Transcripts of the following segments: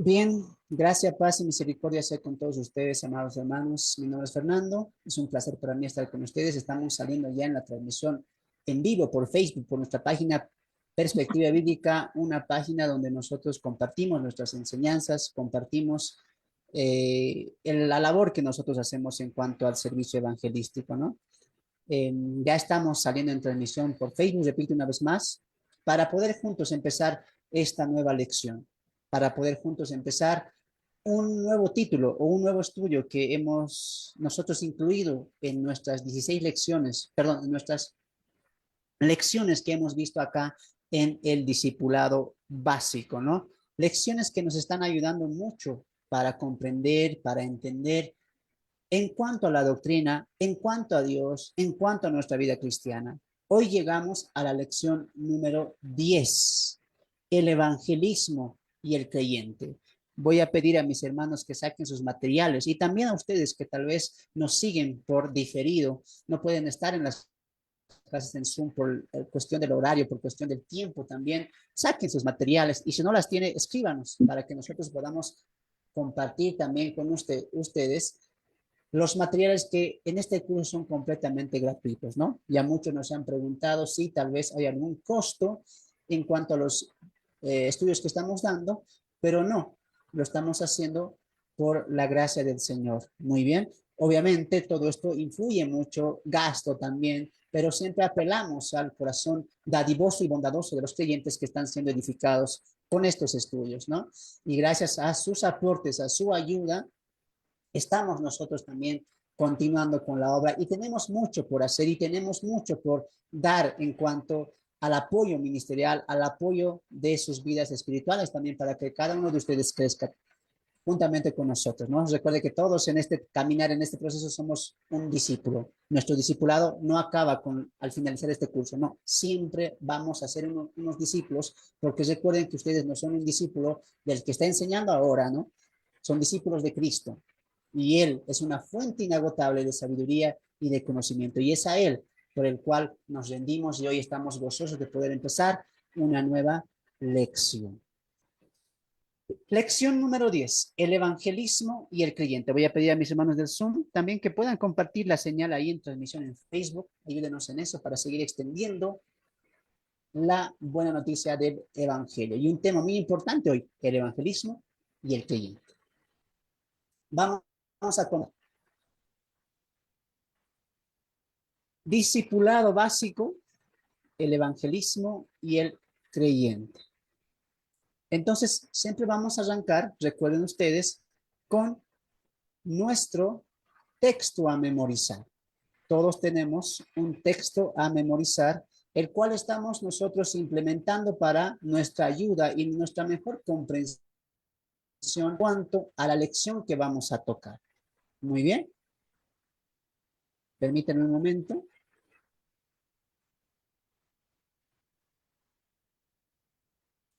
Bien, gracias, paz y misericordia sea con todos ustedes, amados hermanos. Mi nombre es Fernando. Es un placer para mí estar con ustedes. Estamos saliendo ya en la transmisión en vivo por Facebook, por nuestra página Perspectiva Bíblica, una página donde nosotros compartimos nuestras enseñanzas, compartimos la labor que nosotros hacemos en cuanto al servicio evangelístico, ¿no? Ya estamos saliendo en transmisión por Facebook, repito una vez más, para poder juntos empezar esta nueva lección, para poder juntos empezar un nuevo título o un nuevo estudio que hemos nosotros incluido en nuestras 16 lecciones, perdón, en nuestras lecciones que hemos visto acá en el discipulado básico, ¿no? Lecciones que nos están ayudando mucho para comprender, para entender en cuanto a la doctrina, en cuanto a Dios, en cuanto a nuestra vida cristiana. Hoy llegamos a la lección número 10, el evangelismo y el creyente. Voy a pedir a mis hermanos que saquen sus materiales y también a ustedes que tal vez nos siguen por diferido, no pueden estar en las clases en Zoom por cuestión del horario, por cuestión del tiempo también, saquen sus materiales y si no las tiene, escríbanos para que nosotros podamos compartir también con ustedes los materiales que en este curso son completamente gratuitos, ¿no? Ya muchos nos han preguntado si tal vez hay algún costo en cuanto a los estudios que estamos dando, pero no, lo estamos haciendo por la gracia del Señor. Muy bien. Obviamente todo esto influye mucho, gasto también, pero siempre apelamos al corazón dadivoso y bondadoso de los creyentes que están siendo edificados con estos estudios, ¿no? Y gracias a sus aportes, a su ayuda, estamos nosotros también continuando con la obra y tenemos mucho por hacer y tenemos mucho por dar en cuanto al apoyo ministerial, al apoyo de sus vidas espirituales también para que cada uno de ustedes crezca juntamente con nosotros, ¿no? Recuerde que todos en este caminar, en este proceso, somos un discípulo. Nuestro discipulado no acaba al finalizar este curso, no. Siempre vamos a ser unos discípulos, porque recuerden que ustedes no son un discípulo del que está enseñando ahora, ¿no? Son discípulos de Cristo. Y Él es una fuente inagotable de sabiduría y de conocimiento. Y es a Él por el cual nos rendimos y hoy estamos gozosos de poder empezar una nueva lección. Lección número 10, el evangelismo y el creyente. Voy a pedir a mis hermanos del Zoom también que puedan compartir la señal ahí en transmisión en Facebook. Ayúdenos en eso para seguir extendiendo la buena noticia del evangelio. Y un tema muy importante hoy, el evangelismo y el creyente. Vamos a conocer. Discipulado básico, el evangelismo y el creyente. Entonces, siempre vamos a arrancar, recuerden ustedes, con nuestro texto a memorizar. Todos tenemos un texto a memorizar, el cual estamos nosotros implementando para nuestra ayuda y nuestra mejor comprensión en cuanto a la lección que vamos a tocar. Muy bien. Permítanme un momento.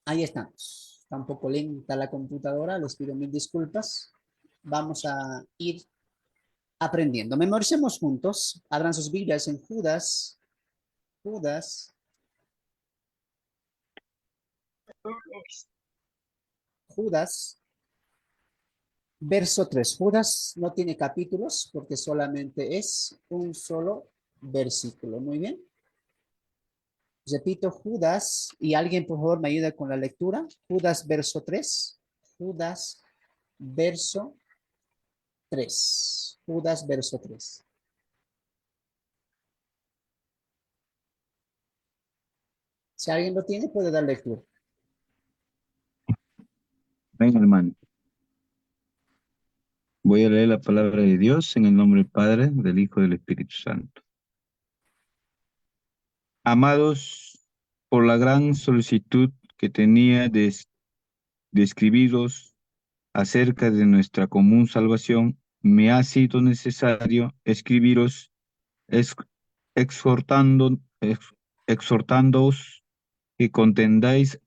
Ahí estamos. Está un poco lenta la computadora, les pido mil disculpas. Vamos a ir aprendiendo. Memoricemos juntos. Abran sus Biblias en Judas. Judas, verso 3. Judas no tiene capítulos porque solamente es un solo versículo. Muy bien. Repito, Judas, y alguien por favor me ayuda con la lectura. Judas, verso 3. Judas, verso 3. Judas, verso 3. Si alguien lo tiene, puede dar lectura. Ven, hermano. Voy a leer la palabra de Dios en el nombre del Padre, del Hijo y del Espíritu Santo. Amados, por la gran solicitud que tenía de escribiros acerca de nuestra común salvación, me ha sido necesario escribiros ex- exhortando, exhortándoos que contendáis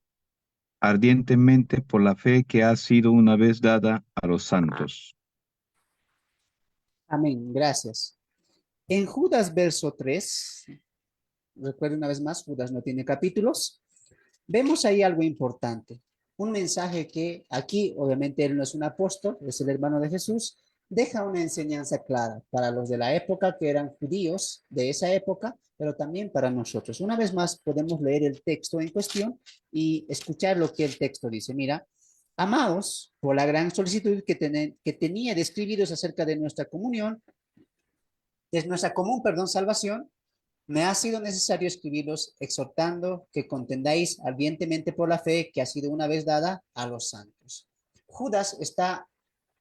ardientemente por la fe que ha sido una vez dada a los santos. Amén. Gracias. En Judas, verso 3, recuerden una vez más, Judas no tiene capítulos. Vemos ahí algo importante. un mensaje que aquí, obviamente, él no es un apóstol, es el hermano de Jesús, deja una enseñanza clara para los de la época que eran judíos de esa época, pero también para nosotros. Una vez más, podemos leer el texto en cuestión y escuchar lo que el texto dice. Mira, amados, por la gran solicitud que tenía de escribiros acerca de nuestra comunión, de nuestra común, perdón, salvación, me ha sido necesario escribirlos exhortando que contendáis ardientemente por la fe que ha sido una vez dada a los santos. Judas está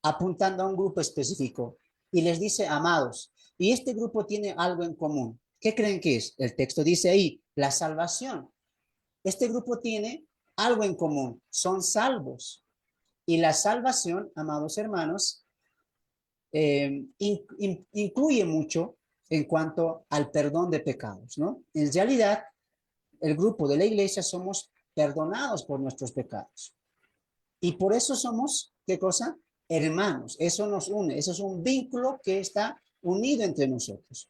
apuntando a un grupo específico y les dice amados. Y este grupo tiene algo en común. ¿Qué creen que es? El texto dice ahí, la salvación. Este grupo tiene algo en común, son salvos. Y la salvación, amados hermanos, incluye mucho en cuanto al perdón de pecados, ¿no? En realidad, el grupo de la iglesia somos perdonados por nuestros pecados. Y por eso somos, ¿qué cosa? Hermanos. Eso nos une. Eso es un vínculo que está unido entre nosotros.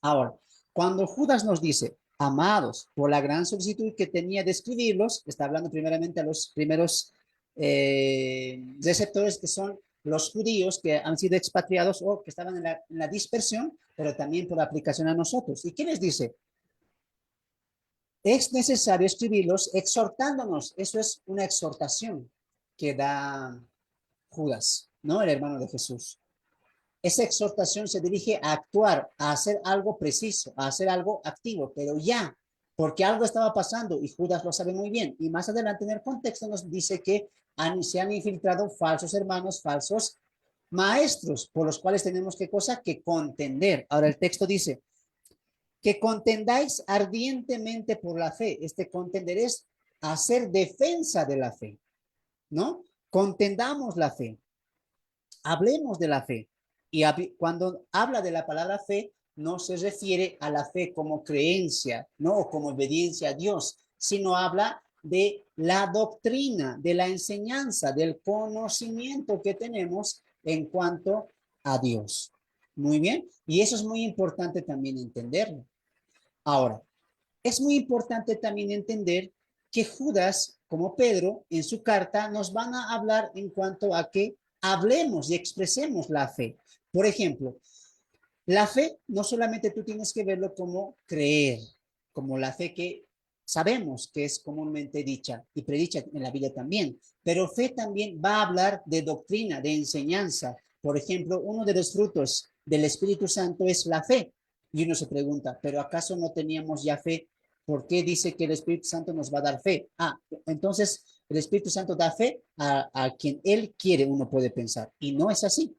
Ahora, cuando Judas nos dice, amados, por la gran solicitud que tenía de escribirlos, está hablando primeramente a los primeros receptores que son los judíos que han sido expatriados o que estaban en la dispersión, pero también por aplicación a nosotros. ¿Y qué les dice? Es necesario escribirlos exhortándonos. Eso es una exhortación que da Judas, ¿no? El hermano de Jesús. Esa exhortación se dirige a actuar, a hacer algo preciso, a hacer algo activo, pero ya, porque algo estaba pasando y Judas lo sabe muy bien. Y más adelante en el contexto nos dice que se han infiltrado falsos hermanos, falsos maestros, por los cuales tenemos qué cosa que contender. Ahora el texto dice, que contendáis ardientemente por la fe. Este contender es hacer defensa de la fe, ¿no? Contendamos la fe, hablemos de la fe. Y cuando habla de la palabra fe, no se refiere a la fe como creencia, ¿no? O como obediencia a Dios, sino habla de la doctrina, de la enseñanza, del conocimiento que tenemos en cuanto a Dios. Muy bien. Y eso es muy importante también entenderlo. Ahora, es muy importante también entender que Judas, como Pedro, en su carta nos van a hablar en cuanto a que hablemos y expresemos la fe. Por ejemplo, la fe no solamente tú tienes que verlo como creer, como la fe que sabemos que es comúnmente dicha y predicha en la Biblia también, pero fe también va a hablar de doctrina, de enseñanza. Por ejemplo, uno de los frutos del Espíritu Santo es la fe. Y uno se pregunta, ¿pero acaso no teníamos ya fe? ¿Por qué dice que el Espíritu Santo nos va a dar fe? Entonces el Espíritu Santo da fe a quien Él quiere, uno puede pensar. Y no es así.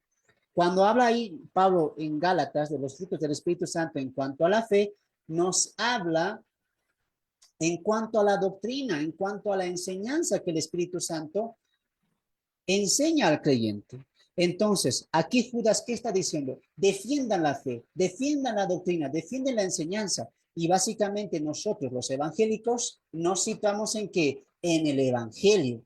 Cuando habla ahí Pablo en Gálatas de los frutos del Espíritu Santo en cuanto a la fe, nos habla en cuanto a la doctrina, en cuanto a la enseñanza que el Espíritu Santo enseña al creyente. Entonces, aquí Judas, ¿qué está diciendo? Defiendan la fe, defiendan la doctrina, defiendan la enseñanza. Y básicamente nosotros, los evangélicos, nos situamos en qué? En el evangelio.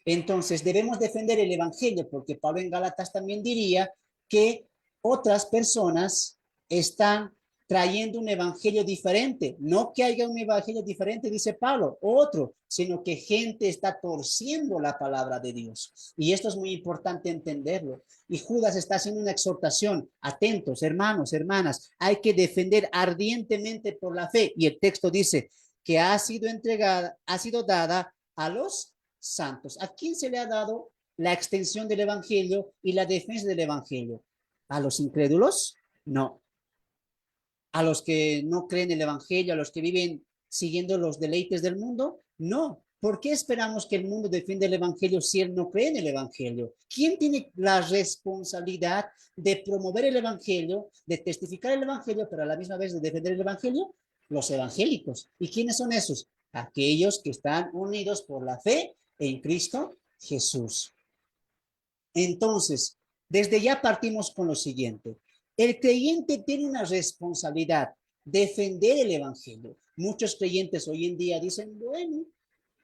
Entonces, debemos defender el evangelio, porque Pablo en Gálatas también diría que otras personas están trayendo un evangelio diferente. No que haya un evangelio diferente, dice Pablo, otro, sino que gente está torciendo la palabra de Dios. Y esto es muy importante entenderlo. Y Judas está haciendo una exhortación. Atentos, hermanos, hermanas, hay que defender ardientemente por la fe. Y el texto dice que ha sido entregada, ha sido dada a los santos. ¿A quién se le ha dado la extensión del evangelio y la defensa del evangelio? ¿A los incrédulos? No. ¿A los que no creen el evangelio, a los que viven siguiendo los deleites del mundo? No. ¿Por qué esperamos que el mundo defienda el evangelio si él no cree en el evangelio? ¿Quién tiene la responsabilidad de promover el evangelio, de testificar el evangelio, pero a la misma vez de defender el evangelio? Los evangélicos. ¿Y quiénes son esos? Aquellos que están unidos por la fe en Cristo Jesús. Entonces, desde ya partimos con lo siguiente. El creyente tiene una responsabilidad, defender el evangelio. Muchos creyentes hoy en día dicen, bueno,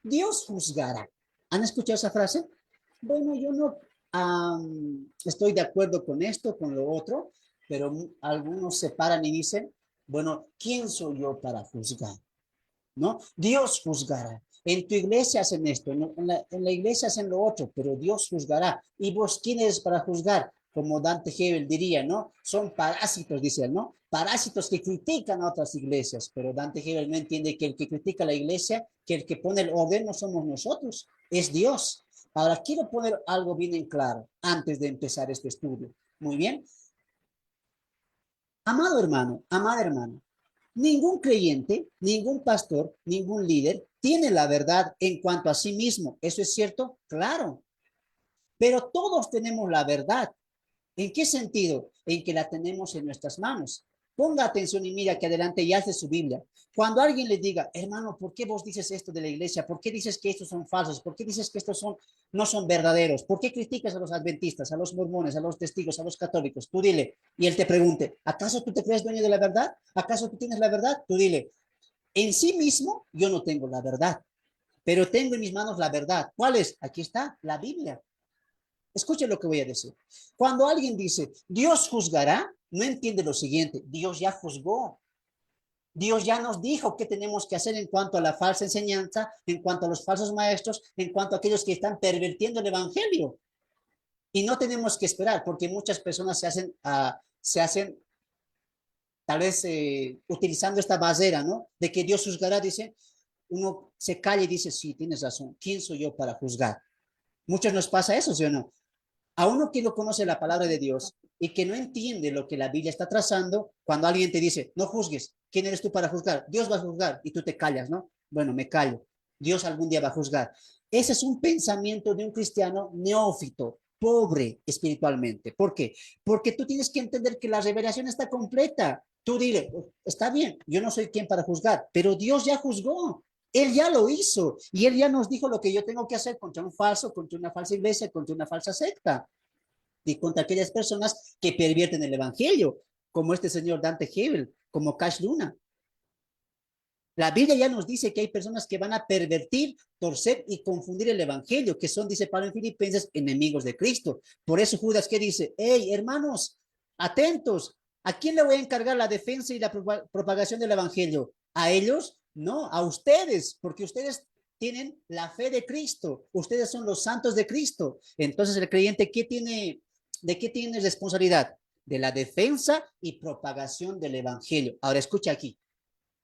Dios juzgará. ¿Han escuchado esa frase? Bueno, yo no estoy de acuerdo con esto, con lo otro, pero algunos se paran y dicen, bueno, ¿quién soy yo para juzgar? ¿No? Dios juzgará. en tu iglesia hacen esto, en la iglesia hacen lo otro, pero Dios juzgará. ¿Y vos quién eres para juzgar? Como Dante Hebel diría, ¿no? Son parásitos, dice él, ¿no? Parásitos que critican a otras iglesias, pero Dante Hebel no entiende que el que critica la iglesia, que el que pone el orden no somos nosotros, es Dios. Ahora, quiero poner algo bien en claro antes de empezar este estudio. Muy bien. Amado hermano, amada hermana, ningún creyente, ningún pastor, ningún líder tiene la verdad en cuanto a sí mismo. ¿Eso es cierto? Claro. Pero todos tenemos la verdad. ¿En qué sentido? En que la tenemos en nuestras manos. Ponga atención y mira que adelante y hace su Biblia. Cuando alguien le diga, hermano, ¿por qué vos dices esto de la iglesia? ¿Por qué dices que estos son falsos? ¿Por qué dices que estos no son verdaderos? ¿Por qué criticas a los adventistas, a los mormones, a los testigos, a los católicos? Tú dile. Y él te pregunte, ¿acaso tú te crees dueño de la verdad? ¿Acaso tú tienes la verdad? Tú dile, en sí mismo yo no tengo la verdad, pero tengo en mis manos la verdad. ¿Cuál es? Aquí está, la Biblia. Escuchen lo que voy a decir. Cuando alguien dice, Dios juzgará, no entiende lo siguiente, Dios ya juzgó. Dios ya nos dijo qué tenemos que hacer en cuanto a la falsa enseñanza, en cuanto a los falsos maestros, en cuanto a aquellos que están pervirtiendo el evangelio. Y no tenemos que esperar, porque muchas personas se hacen tal vez utilizando esta basera, ¿no? De que Dios juzgará, dice, uno se calla y dice, sí, tienes razón, ¿quién soy yo para juzgar? Muchos nos pasa eso, ¿sí o no? A uno que no conoce la palabra de Dios y que no entiende lo que la Biblia está trazando, cuando alguien te dice, no juzgues, ¿quién eres tú para juzgar? Dios va a juzgar y tú te callas, ¿no? Bueno, me callo. Dios algún día va a juzgar. Ese es un pensamiento de un cristiano neófito, pobre espiritualmente. ¿Por qué? Porque tú tienes que entender que la revelación está completa. Tú dile, está bien, yo no soy quien para juzgar, pero Dios ya juzgó. Él ya lo hizo y él ya nos dijo lo que yo tengo que hacer contra un falso, contra una falsa iglesia, contra una falsa secta y contra aquellas personas que pervierten el evangelio, como este señor Dante Hebel, como Cash Luna. La Biblia ya nos dice que hay personas que van a pervertir, torcer y confundir el evangelio, que son, dice Pablo en Filipenses, enemigos de Cristo. Por eso Judas, ¿qué dice? Hey, hermanos, atentos, ¿a quién le voy a encargar la defensa y la propagación del evangelio? ¿A ellos? No, a ustedes, porque ustedes tienen la fe de Cristo, ustedes son los santos de Cristo. Entonces el creyente, ¿de qué tiene responsabilidad? De la defensa y propagación del evangelio. Ahora escucha aquí.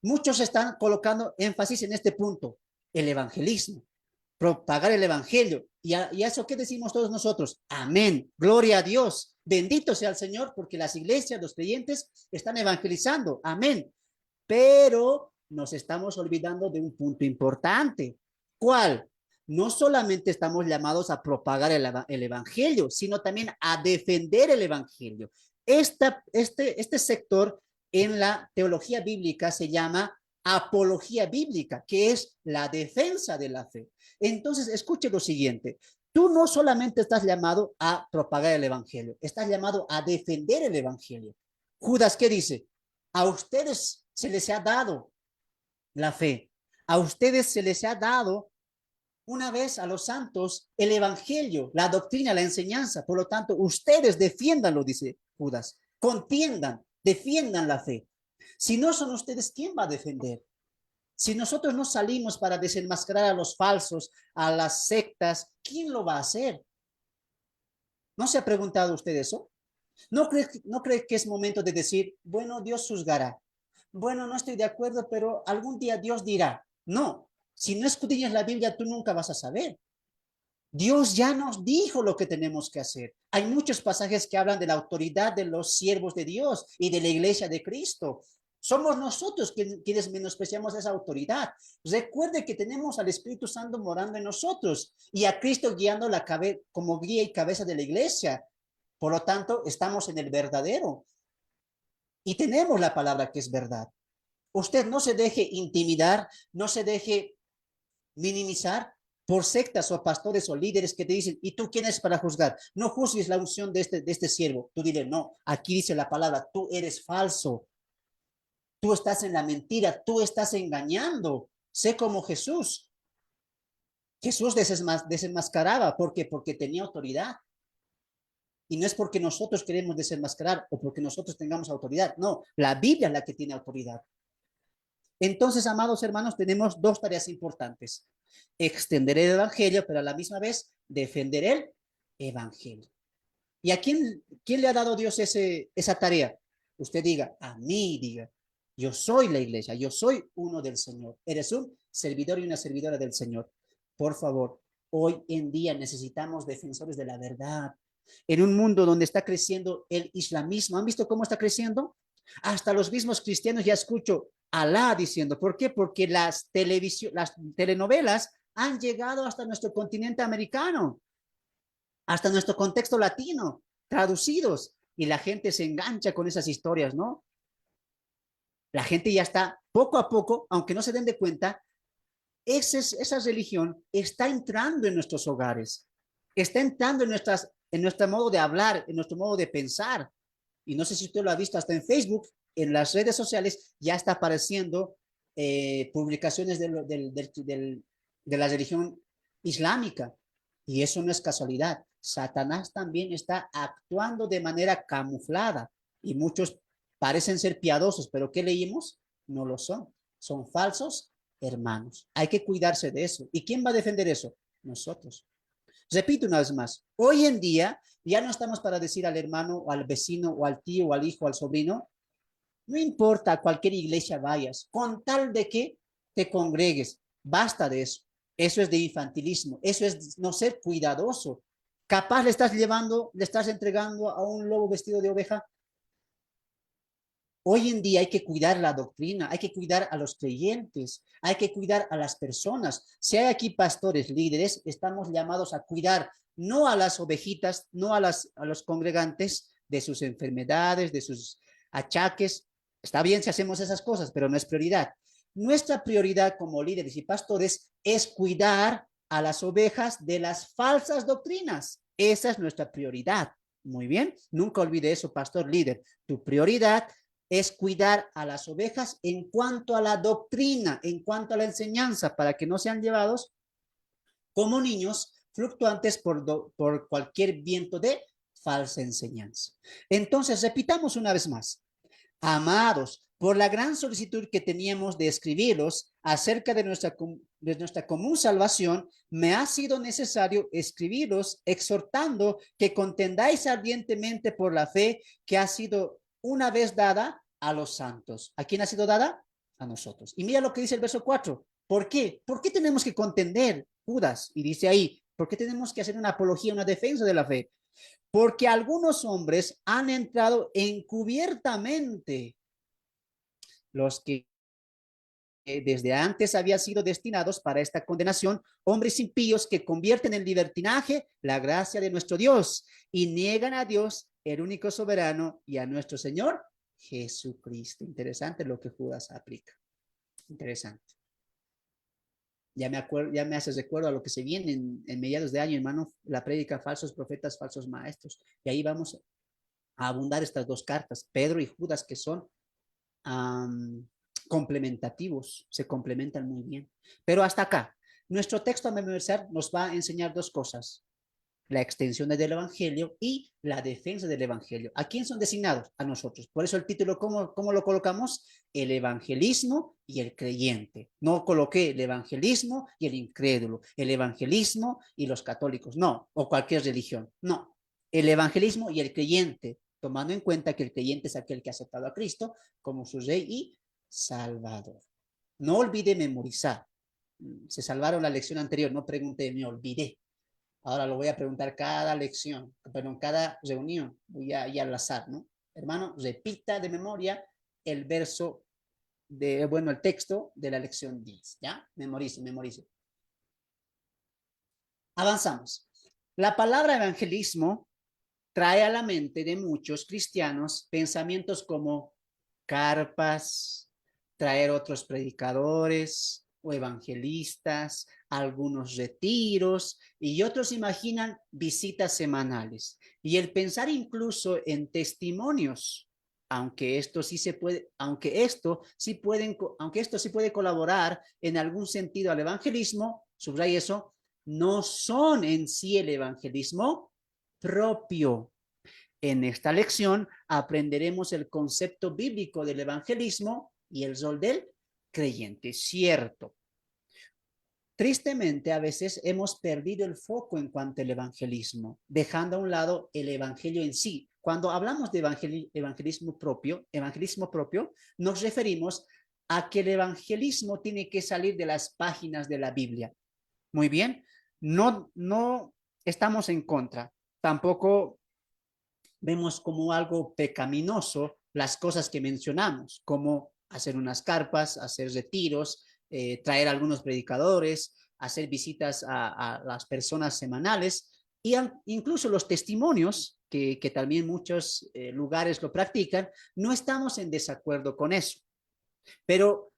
Muchos están colocando énfasis en este punto, el evangelismo, propagar el evangelio. ¿Y a eso qué decimos todos nosotros? Amén, gloria a Dios, bendito sea el Señor, porque las iglesias, los creyentes están evangelizando, amén. Pero nos estamos olvidando de un punto importante. ¿Cuál? No solamente estamos llamados a propagar el evangelio, sino también a defender el evangelio. Este sector en la teología bíblica se llama apología bíblica, que es la defensa de la fe. Entonces, escuche lo siguiente. Tú no solamente estás llamado a propagar el evangelio, estás llamado a defender el evangelio. Judas, ¿qué dice? A ustedes se les ha dado la fe. A ustedes se les ha dado una vez a los santos el evangelio, la doctrina, la enseñanza. Por lo tanto, ustedes defiéndanlo, dice Judas. Contiendan, defiendan la fe. Si no son ustedes, ¿quién va a defender? Si nosotros no salimos para desenmascarar a los falsos, a las sectas, ¿quién lo va a hacer? ¿No se ha preguntado usted eso? ¿No cree que es momento de decir, bueno, Dios juzgará? Bueno, no estoy de acuerdo, pero algún día Dios dirá. No, si no escudriñas la Biblia, tú nunca vas a saber. Dios ya nos dijo lo que tenemos que hacer. Hay muchos pasajes que hablan de la autoridad de los siervos de Dios y de la iglesia de Cristo. Somos nosotros quienes menospreciamos esa autoridad. Recuerde que tenemos al Espíritu Santo morando en nosotros y a Cristo guiando como guía y cabeza de la iglesia. Por lo tanto, estamos en el verdadero y tenemos la palabra que es verdad. Usted no se deje intimidar, no se deje minimizar por sectas o pastores o líderes que te dicen, ¿y tú quién eres para juzgar? No juzgues la unción de este siervo. Tú dile, no, aquí dice la palabra, tú eres falso, tú estás en la mentira, tú estás engañando. Sé como Jesús. Jesús desenmascaraba, ¿por qué? Porque tenía autoridad. Y no es porque nosotros queremos desenmascarar o porque nosotros tengamos autoridad. No, la Biblia es la que tiene autoridad. Entonces, amados hermanos, tenemos dos tareas importantes. Extender el evangelio, pero a la misma vez defender el evangelio. ¿Y a quién le ha dado Dios esa tarea? Usted diga, a mí, diga, yo soy la iglesia, yo soy uno del Señor. Eres un servidor y una servidora del Señor. Por favor, hoy en día necesitamos defensores de la verdad. En un mundo donde está creciendo el islamismo, ¿han visto cómo está creciendo? Hasta los mismos cristianos ya escucho Alá diciendo. ¿Por qué? Porque las telenovelas han llegado hasta nuestro continente americano, hasta nuestro contexto latino, traducidos, y la gente se engancha con esas historias, ¿no? La gente ya está, poco a poco, aunque no se den de cuenta, esa religión está entrando en nuestros hogares, está entrando en nuestro modo de hablar, en nuestro modo de pensar. Y no sé si usted lo ha visto hasta en Facebook, en las redes sociales, ya está apareciendo publicaciones de la religión islámica. Y eso no es casualidad. Satanás también está actuando de manera camuflada. Y muchos parecen ser piadosos, pero ¿qué leímos? No lo son. Son falsos hermanos. Hay que cuidarse de eso. ¿Y quién va a defender eso? Nosotros. Repito una vez más, hoy en día ya no estamos para decir al hermano o al vecino o al tío o al hijo o al sobrino, no importa a cualquier iglesia vayas, con tal de que te congregues, basta de eso. Eso es de infantilismo, eso es no ser cuidadoso. Capaz le estás llevando, le estás entregando a un lobo vestido de oveja. Hoy en día hay que cuidar la doctrina, hay que cuidar a los creyentes, hay que cuidar a las personas. Si hay aquí pastores, líderes, estamos llamados a cuidar no a las ovejitas, no a los congregantes de sus enfermedades, de sus achaques. Está bien si hacemos esas cosas, pero no es prioridad. Nuestra prioridad como líderes y pastores es cuidar a las ovejas de las falsas doctrinas. Esa es nuestra prioridad. Muy bien, nunca olvide eso, pastor líder. Tu prioridad es cuidar a las ovejas en cuanto a la doctrina, en cuanto a la enseñanza, para que no sean llevados como niños fluctuantes por cualquier viento de falsa enseñanza. Entonces, repitamos una vez más. Amados, por la gran solicitud que teníamos de escribirlos acerca de nuestra común salvación, me ha sido necesario escribiros exhortando que contendáis ardientemente por la fe que ha sido una vez dada a los santos. ¿A quién ha sido dada? A nosotros. Y mira lo que dice el verso 4. ¿Por qué? ¿Por qué tenemos que contender, Judas? Y dice ahí, ¿por qué tenemos que hacer una apología, una defensa de la fe? Porque algunos hombres han entrado encubiertamente, los que desde antes habían sido destinados para esta condenación, hombres impíos que convierten en libertinaje la gracia de nuestro Dios y niegan a Dios, el único soberano, y a nuestro Señor Jesucristo. Interesante lo que Judas aplica. Interesante. Ya me hace recuerdo a lo que se viene en mediados de año, hermano, la prédica falsos profetas, falsos maestros. Y ahí vamos a abundar estas dos cartas, Pedro y Judas, que son complementativos, se complementan muy bien. Pero hasta acá, nuestro texto a memorizar nos va a enseñar dos cosas: la extensión del evangelio y la defensa del evangelio. ¿A quién son designados? A nosotros. Por eso el título, ¿cómo lo colocamos? El evangelismo y el creyente. No coloqué el evangelismo y el incrédulo, el evangelismo y los católicos, no, o cualquier religión, no. El evangelismo y el creyente, tomando en cuenta que el creyente es aquel que ha aceptado a Cristo como su rey y salvador. No olvide memorizar. Se salvaron la lección anterior, no pregunte, me olvidé. Ahora lo voy a preguntar cada lección, perdón, cada reunión, voy a ir al azar, ¿no? Hermano, repita de memoria el verso el texto de la lección 10, ¿ya? Memorice, memorice. Avanzamos. La palabra evangelismo trae a la mente de muchos cristianos pensamientos como carpas, traer otros predicadores o evangelistas, algunos retiros, y otros imaginan visitas semanales. Y el pensar incluso en testimonios, aunque esto sí puede colaborar en algún sentido al evangelismo, subraya eso, no son en sí el evangelismo propio. En esta lección aprenderemos el concepto bíblico del evangelismo y el rol del creyente, cierto. Tristemente, a veces hemos perdido el foco en cuanto al evangelismo, dejando a un lado el evangelio en sí. Cuando hablamos de evangelismo propio, nos referimos a que el evangelismo tiene que salir de las páginas de la Biblia. Muy bien, no estamos en contra, tampoco vemos como algo pecaminoso las cosas que mencionamos, como hacer unas carpas, hacer retiros, traer algunos predicadores, hacer visitas a las personas semanales y incluso los testimonios, que también muchos lugares lo practican, no estamos en desacuerdo con eso. Pero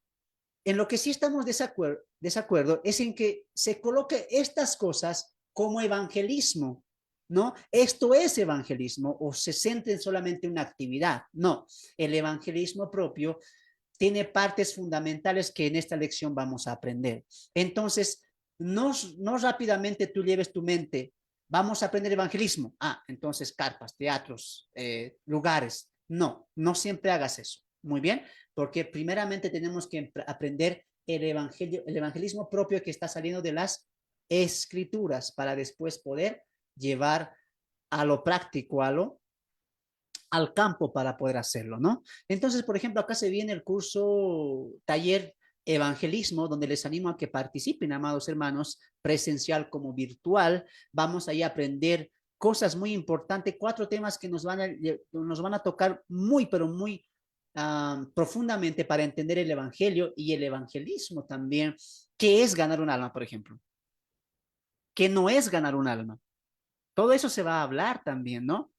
en lo que sí estamos desacuerdo es en que se coloque estas cosas como evangelismo, ¿no? Esto es evangelismo o se centra en solamente una actividad. No, el evangelismo propio tiene partes fundamentales que en esta lección vamos a aprender. Entonces, no rápidamente tú lleves tu mente, vamos a aprender evangelismo. Ah, entonces carpas, teatros, lugares. No siempre hagas eso. Muy bien, porque primeramente tenemos que aprender el evangelismo propio que está saliendo de las escrituras para después poder llevar a lo práctico, al campo para poder hacerlo, ¿no? Entonces, por ejemplo, acá se viene el curso taller evangelismo, donde les animo a que participen, amados hermanos, presencial como virtual. Vamos ahí a aprender cosas muy importantes, 4 temas que nos van a tocar muy, pero muy profundamente para entender el evangelio y el evangelismo también. ¿Qué es ganar un alma, por ejemplo? ¿Qué no es ganar un alma? Todo eso se va a hablar también, ¿no?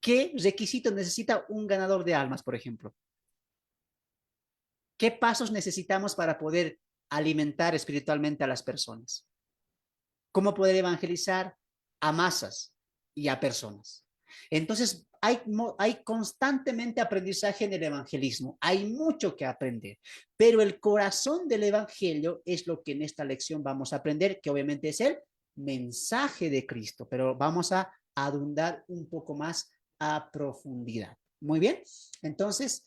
¿Qué requisitos necesita un ganador de almas, por ejemplo? ¿Qué pasos necesitamos para poder alimentar espiritualmente a las personas? ¿Cómo poder evangelizar a masas y a personas? Entonces, hay constantemente aprendizaje en el evangelismo, hay mucho que aprender, pero el corazón del evangelio es lo que en esta lección vamos a aprender, que obviamente es el mensaje de Cristo, pero vamos a abundar un poco más a profundidad. Muy bien, entonces,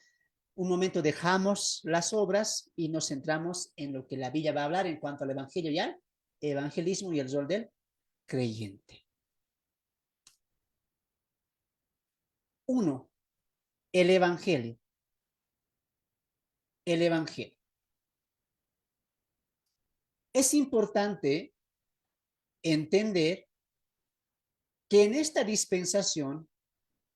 un momento dejamos las obras y nos centramos en lo que la Biblia va a hablar en cuanto al evangelio y al evangelismo y el rol del creyente. 1. El evangelio. El evangelio. Es importante entender que en esta dispensación,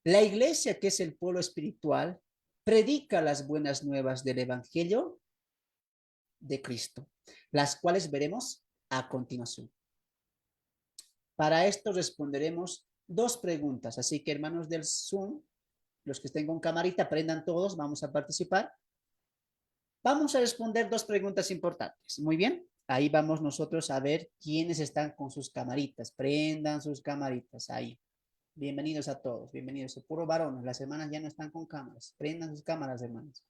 la iglesia, que es el pueblo espiritual, predica las buenas nuevas del evangelio de Cristo, las cuales veremos a continuación. Para esto responderemos 2 preguntas, así que hermanos del Zoom, los que estén con camarita, aprendan todos, vamos a participar. Vamos a responder 2 preguntas importantes. Muy bien, ahí vamos nosotros a ver quiénes están con sus camaritas. Prendan sus camaritas ahí. Bienvenidos a todos, bienvenidos. Puro varones, las hermanas ya no están con cámaras. Prendan sus cámaras, hermanos.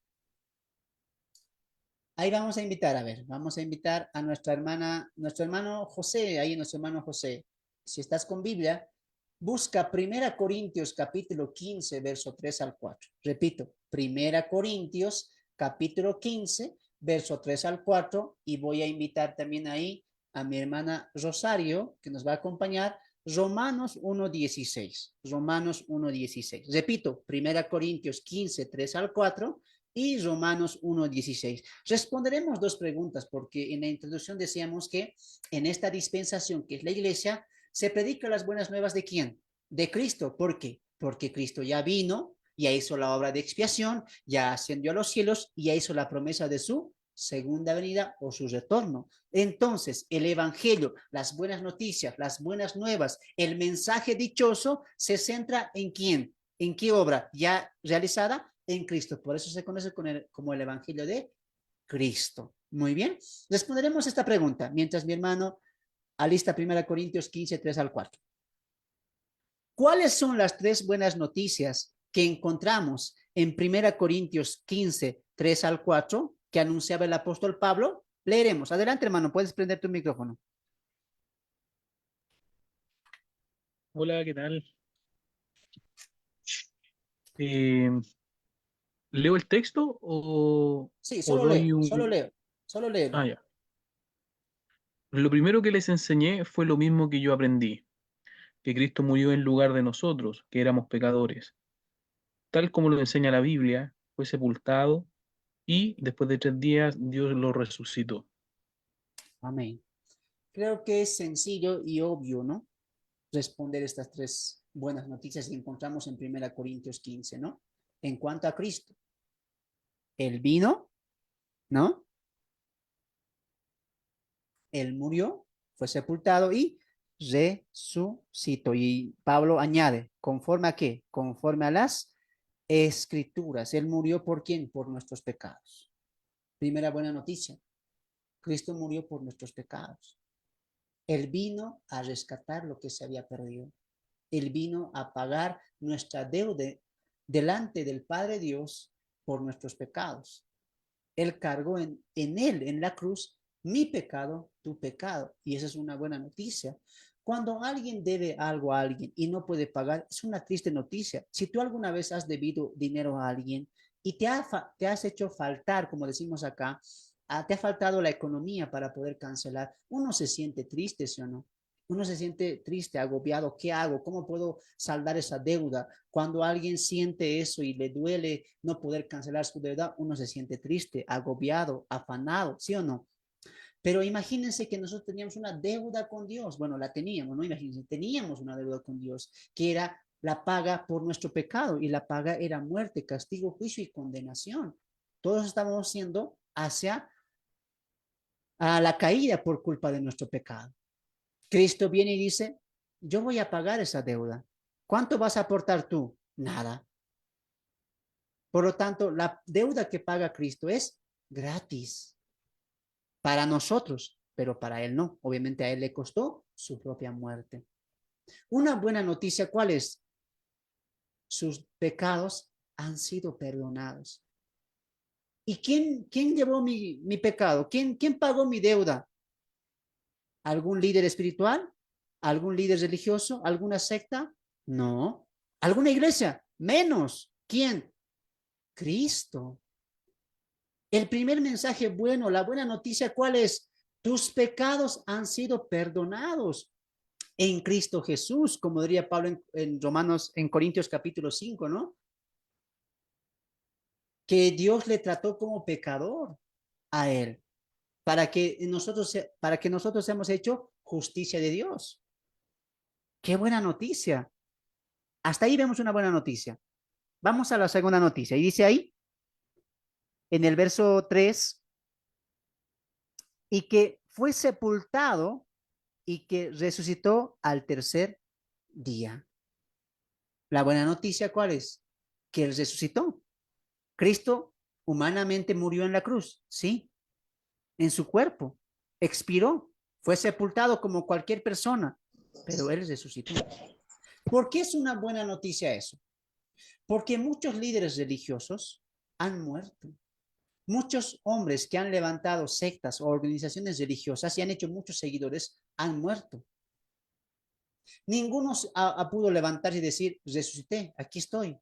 Ahí vamos a invitar, a ver, vamos a invitar a nuestra hermana, nuestro hermano José, ahí nuestro hermano José. Si estás con Biblia, busca 1 Corintios capítulo 15, verso 3 al 4. Repito, 1 Corintios capítulo 15, verso 3 al 4, y voy a invitar también ahí a mi hermana Rosario, que nos va a acompañar, Romanos 1:16. Romanos 1:16. Repito, 1 Corintios 15, 3 al 4 y Romanos 1:16. Responderemos 2 preguntas porque en la introducción decíamos que en esta dispensación que es la iglesia, se predica las buenas nuevas de quién? De Cristo. ¿Por qué? Porque Cristo ya vino, ya hizo la obra de expiación, ya ascendió a los cielos y ya hizo la promesa de su segunda venida o su retorno. Entonces, el evangelio, las buenas noticias, las buenas nuevas, el mensaje dichoso se centra en quién, en qué obra ya realizada en Cristo. Por eso se conoce como el evangelio de Cristo. Muy bien. Responderemos esta pregunta mientras mi hermano alista 1 Corintios 15, 3 al 4. ¿Cuáles son las 3 buenas noticias que encontramos en 1 Corintios 15, 3 al 4 que anunciaba el apóstol Pablo? Leeremos. Adelante, hermano, puedes prender tu micrófono. Hola, ¿qué tal? Eh, ¿Leo el texto Sí, o solo leo, doy solo un... leo. Solo léelo. Ah, ya. Lo primero que les enseñé fue lo mismo que yo aprendí, que Cristo murió en lugar de nosotros, que éramos pecadores. Tal como lo enseña la Biblia, fue sepultado y después de 3 días Dios lo resucitó. Amén. Creo que es sencillo y obvio, ¿no? Responder estas tres buenas noticias que encontramos en 1 Corintios 15, ¿no? En cuanto a Cristo, Él vino, ¿no? Él murió, fue sepultado y resucitó. Y Pablo añade, ¿conforme a qué? Conforme a las Escrituras. Él murió ¿por quién? Por nuestros pecados. Primera buena noticia. Cristo murió por nuestros pecados. Él vino a rescatar lo que se había perdido. Él vino a pagar nuestra deuda delante del Padre Dios por nuestros pecados. Él cargó en él, en la cruz, mi pecado, tu pecado. Y esa es una buena noticia. Cuando alguien debe algo a alguien y no puede pagar, es una triste noticia. Si tú alguna vez has debido dinero a alguien y te has hecho faltar, como decimos acá, te ha faltado la economía para poder cancelar, uno se siente triste, ¿sí o no? Uno se siente triste, agobiado. ¿Qué hago? ¿Cómo puedo saldar esa deuda? Cuando alguien siente eso y le duele no poder cancelar su deuda, uno se siente triste, agobiado, afanado, ¿sí o no? Pero imagínense que nosotros teníamos una deuda con Dios. Bueno, la teníamos, ¿no? Imagínense, teníamos una deuda con Dios, que era la paga por nuestro pecado, y la paga era muerte, castigo, juicio y condenación. Todos estamos siendo hacia a la caída por culpa de nuestro pecado. Cristo viene y dice, yo voy a pagar esa deuda. ¿Cuánto vas a aportar tú? Nada. Por lo tanto, la deuda que paga Cristo es gratis para nosotros, pero para Él no. Obviamente a Él le costó su propia muerte. Una buena noticia, ¿cuál es? Sus pecados han sido perdonados. ¿Y quién llevó mi pecado? ¿Quién pagó mi deuda? ¿Algún líder espiritual? ¿Algún líder religioso? ¿Alguna secta? No. ¿Alguna iglesia? Menos. ¿Quién? Cristo. El primer mensaje bueno, la buena noticia, ¿cuál es? Tus pecados han sido perdonados en Cristo Jesús, como diría Pablo en Romanos, en Corintios capítulo 5, ¿no? Que Dios le trató como pecador a él, para que nosotros seamos hecho justicia de Dios. Qué buena noticia. Hasta ahí vemos una buena noticia. Vamos a la segunda noticia. Y dice ahí, en el verso 3, y que fue sepultado y que resucitó al tercer día. La buena noticia, ¿cuál es? Que Él resucitó. Cristo humanamente murió en la cruz, ¿sí? En su cuerpo. Expiró. Fue sepultado como cualquier persona, pero Él resucitó. ¿Por qué es una buena noticia eso? Porque muchos líderes religiosos han muerto. Muchos hombres que han levantado sectas o organizaciones religiosas y han hecho muchos seguidores han muerto. Ninguno pudo levantarse y decir, resucité, aquí estoy,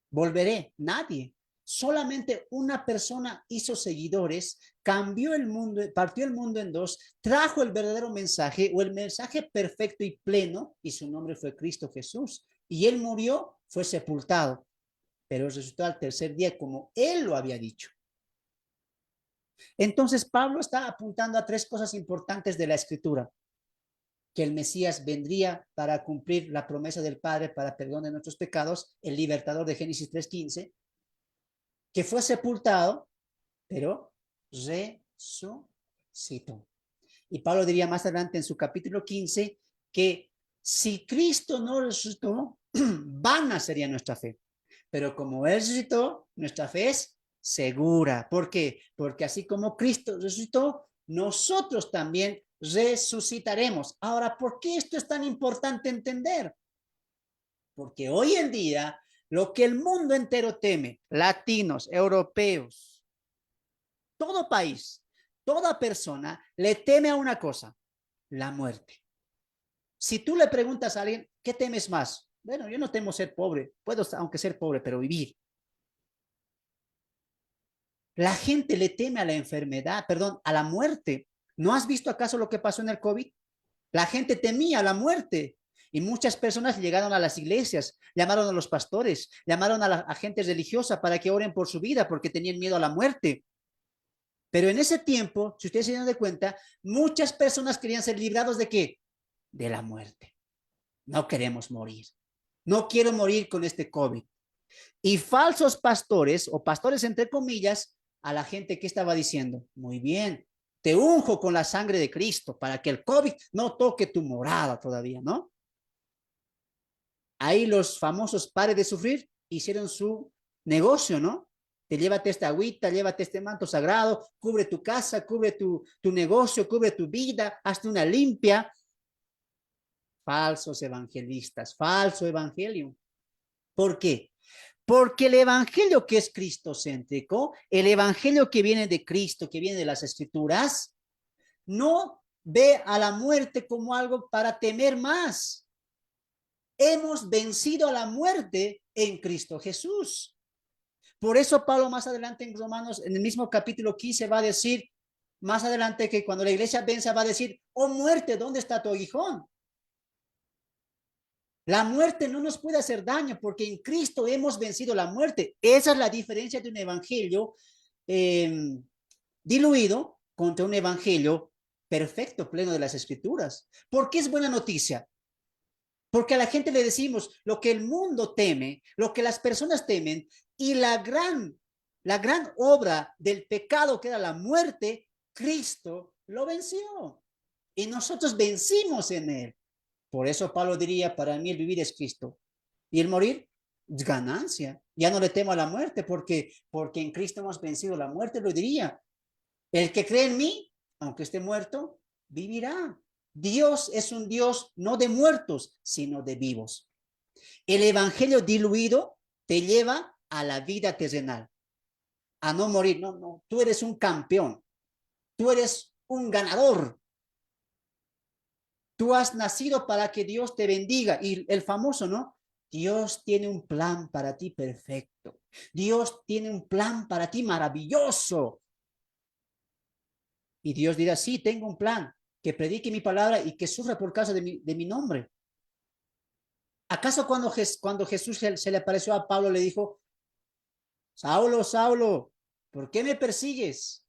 volveré. Nadie. Solamente una persona hizo seguidores, cambió el mundo, partió el mundo en dos, trajo el verdadero mensaje o el mensaje perfecto y pleno, y su nombre fue Cristo Jesús. Y él murió, fue sepultado, pero resucitó al tercer día como él lo había dicho. Entonces Pablo está apuntando a tres cosas importantes de la escritura: que el Mesías vendría para cumplir la promesa del Padre para perdón de nuestros pecados, el libertador de Génesis 3:15, que fue sepultado, pero resucitó. Y Pablo diría más adelante en su capítulo 15 que si Cristo no resucitó, vana sería nuestra fe. Pero como Él resucitó, nuestra fe es segura. ¿Por qué? Porque así como Cristo resucitó, nosotros también resucitaremos. Ahora, ¿por qué esto es tan importante entender? Porque hoy en día, lo que el mundo entero teme, latinos, europeos, todo país, toda persona, le teme a una cosa: la muerte. Si tú le preguntas a alguien, ¿qué temes más? Bueno, yo no temo ser pobre, puedo aunque ser pobre, pero vivir. La gente le teme a la enfermedad, perdón, a la muerte. ¿No has visto acaso lo que pasó en el COVID? La gente temía la muerte y muchas personas llegaron a las iglesias, llamaron a los pastores, llamaron a la gente religiosa para que oren por su vida porque tenían miedo a la muerte. Pero en ese tiempo, si ustedes se dan de cuenta, muchas personas querían ser librados ¿de qué? De la muerte. No queremos morir. No quiero morir con este COVID. Y falsos pastores, o pastores entre comillas, a la gente que estaba diciendo, muy bien, te unjo con la sangre de Cristo para que el COVID no toque tu morada todavía, ¿no? Ahí los famosos pares de sufrir hicieron su negocio, ¿no? Te llévate esta agüita, llévate este manto sagrado, cubre tu casa, cubre tu negocio, cubre tu vida, hazte una limpia. Falsos evangelistas, falso evangelio. ¿Por qué? Porque el evangelio que es cristocéntrico, el evangelio que viene de Cristo, que viene de las escrituras, no ve a la muerte como algo para temer más. Hemos vencido a la muerte en Cristo Jesús. Por eso Pablo más adelante en Romanos, en el mismo capítulo 15, va a decir, más adelante que cuando la iglesia venza va a decir, oh muerte, ¿dónde está tu aguijón? La muerte no nos puede hacer daño porque en Cristo hemos vencido la muerte. Esa es la diferencia de un evangelio diluido contra un evangelio perfecto, pleno de las escrituras. ¿Por qué es buena noticia? Porque a la gente le decimos lo que el mundo teme, lo que las personas temen y la gran obra del pecado que era la muerte, Cristo lo venció y nosotros vencimos en él. Por eso Pablo diría, para mí el vivir es Cristo y el morir es ganancia. Ya no le temo a la muerte porque en Cristo hemos vencido la muerte, lo diría. El que cree en mí, aunque esté muerto, vivirá. Dios es un Dios no de muertos, sino de vivos. El evangelio diluido te lleva a la vida terrenal, a no morir. No, no, tú eres un campeón, tú eres un ganador. Tú has nacido para que Dios te bendiga. Y el famoso, ¿no? Dios tiene un plan para ti perfecto. Dios tiene un plan para ti maravilloso. Y Dios dirá, sí, tengo un plan, que predique mi palabra y que sufra por causa de mi nombre. ¿Acaso cuando Jesús se le apareció a Pablo le dijo, Saulo, Saulo, ¿por qué me persigues?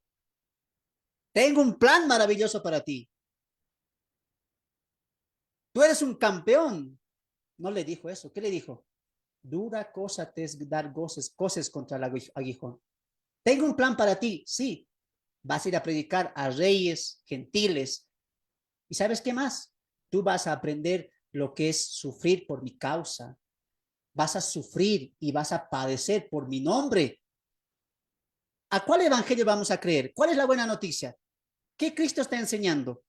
Tengo un plan maravilloso para ti. Tú eres un campeón. No le dijo eso. ¿Qué le dijo? Dura cosa te es dar cosas contra el aguijón. Tengo un plan para ti, sí. Vas a ir a predicar a reyes, gentiles. ¿Y sabes qué más? Tú vas a aprender lo que es sufrir por mi causa. Vas a sufrir y vas a padecer por mi nombre. ¿A cuál evangelio vamos a creer? ¿Cuál es la buena noticia? ¿Qué Cristo está enseñando?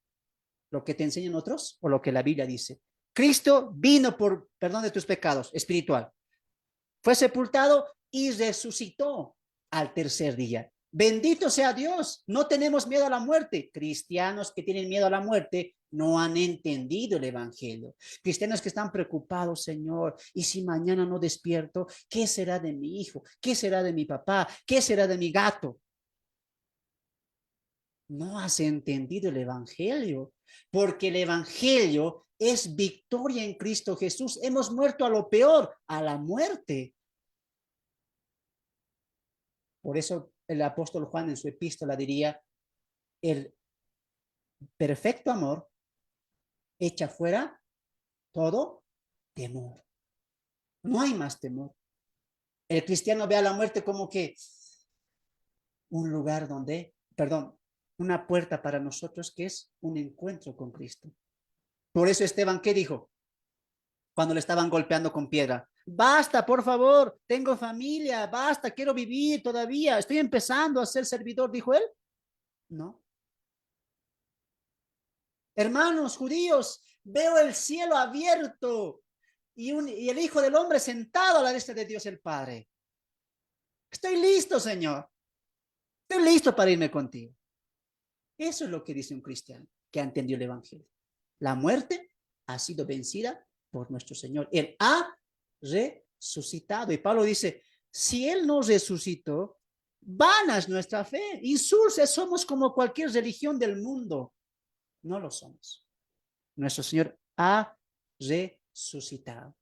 ¿Lo que te enseñan otros o lo que la Biblia dice? Cristo vino por perdón de tus pecados, espiritual. Fue sepultado y resucitó al tercer día. Bendito sea Dios, no tenemos miedo a la muerte. Cristianos que tienen miedo a la muerte no han entendido el evangelio. Cristianos que están preocupados, Señor, y si mañana no despierto, ¿qué será de mi hijo? ¿Qué será de mi papá? ¿Qué será de mi gato? No has entendido el evangelio, porque el evangelio es victoria en Cristo Jesús. Hemos muerto a lo peor, a la muerte. Por eso el apóstol Juan en su epístola diría, el perfecto amor echa fuera todo temor. No hay más temor. El cristiano ve a la muerte como que un lugar donde, perdón, una puerta para nosotros que es un encuentro con Cristo. Por eso Esteban, ¿qué dijo? Cuando le estaban golpeando con piedra. Basta, por favor, tengo familia, basta, quiero vivir todavía, estoy empezando a ser servidor, dijo él. No. Hermanos judíos, veo el cielo abierto y el Hijo del Hombre sentado a la derecha de Dios el Padre. Estoy listo, Señor. Estoy listo para irme contigo. Eso es lo que dice un cristiano que ha entendido el Evangelio. La muerte ha sido vencida por nuestro Señor. Él ha resucitado. Y Pablo dice, si Él no resucitó, Vana es nuestra fe. Insulsa, somos como cualquier religión del mundo. No lo somos. Nuestro Señor ha resucitado.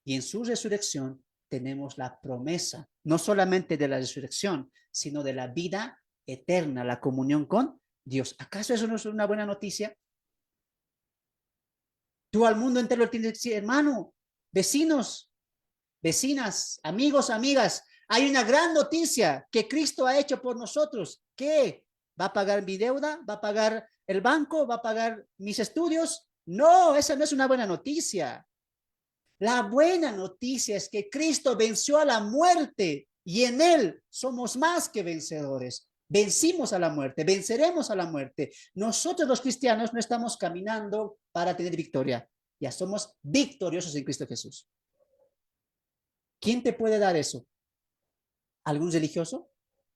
Y en su resurrección tenemos la promesa, no solamente de la resurrección, sino de la vida eterna, la comunión con Dios. ¿Acaso eso no es una buena noticia? Tú al mundo entero tienes que decir, hermano, vecinos, vecinas, amigos, amigas, hay una gran noticia que Cristo ha hecho por nosotros. ¿Qué? ¿Va a pagar mi deuda? ¿Va a pagar el banco? ¿Va a pagar mis estudios? No, esa no es una buena noticia. La buena noticia es que Cristo venció a la muerte y en Él somos más que vencedores. Vencimos a la muerte, venceremos a la muerte. Nosotros los cristianos no estamos caminando para tener victoria. Ya somos victoriosos en Cristo Jesús. ¿Quién te puede dar eso? ¿Algún religioso?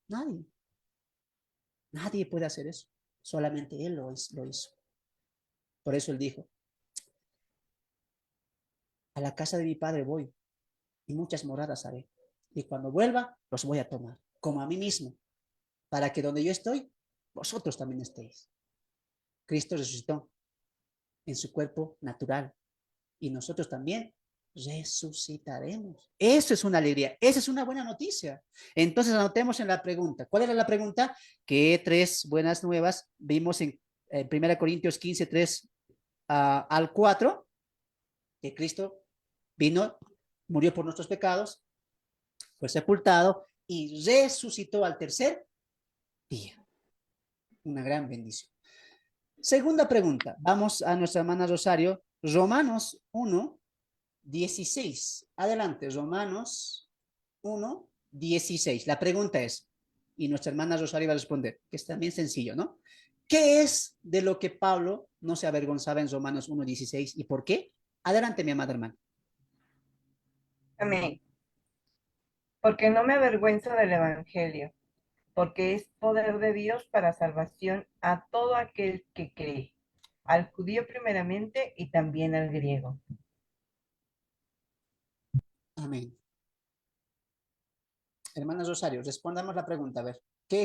Nadie. Nadie puede hacer eso. Solamente Él lo hizo. Por eso Él dijo, a la casa de mi Padre voy y muchas moradas haré. Y cuando vuelva, los voy a tomar, como a mí mismo, para que donde yo estoy, vosotros también estéis. Cristo resucitó en su cuerpo natural y nosotros también resucitaremos. Eso es una alegría, esa es una buena noticia. Entonces anotemos en la pregunta. ¿Cuál era la pregunta? ¿Qué tres buenas nuevas vimos en 1 Corintios 15, 3 al 4? Que Cristo vino, murió por nuestros pecados, fue sepultado y resucitó al tercer día. Una gran bendición. Segunda pregunta. Vamos a nuestra hermana Rosario. Romanos 1, 16. Adelante, Romanos 1, 16. La pregunta es, y nuestra hermana Rosario va a responder, que es también sencillo, ¿no? ¿Qué es de lo que Pablo no se avergonzaba en Romanos 1, 16 y por qué? Adelante, mi amada hermana. Amén. Porque no me avergüenzo del Evangelio, porque es poder de Dios para salvación a todo aquel que cree, al judío primeramente y también al griego. Amén. Hermana Rosario, respondamos la pregunta, a ver, ¿qué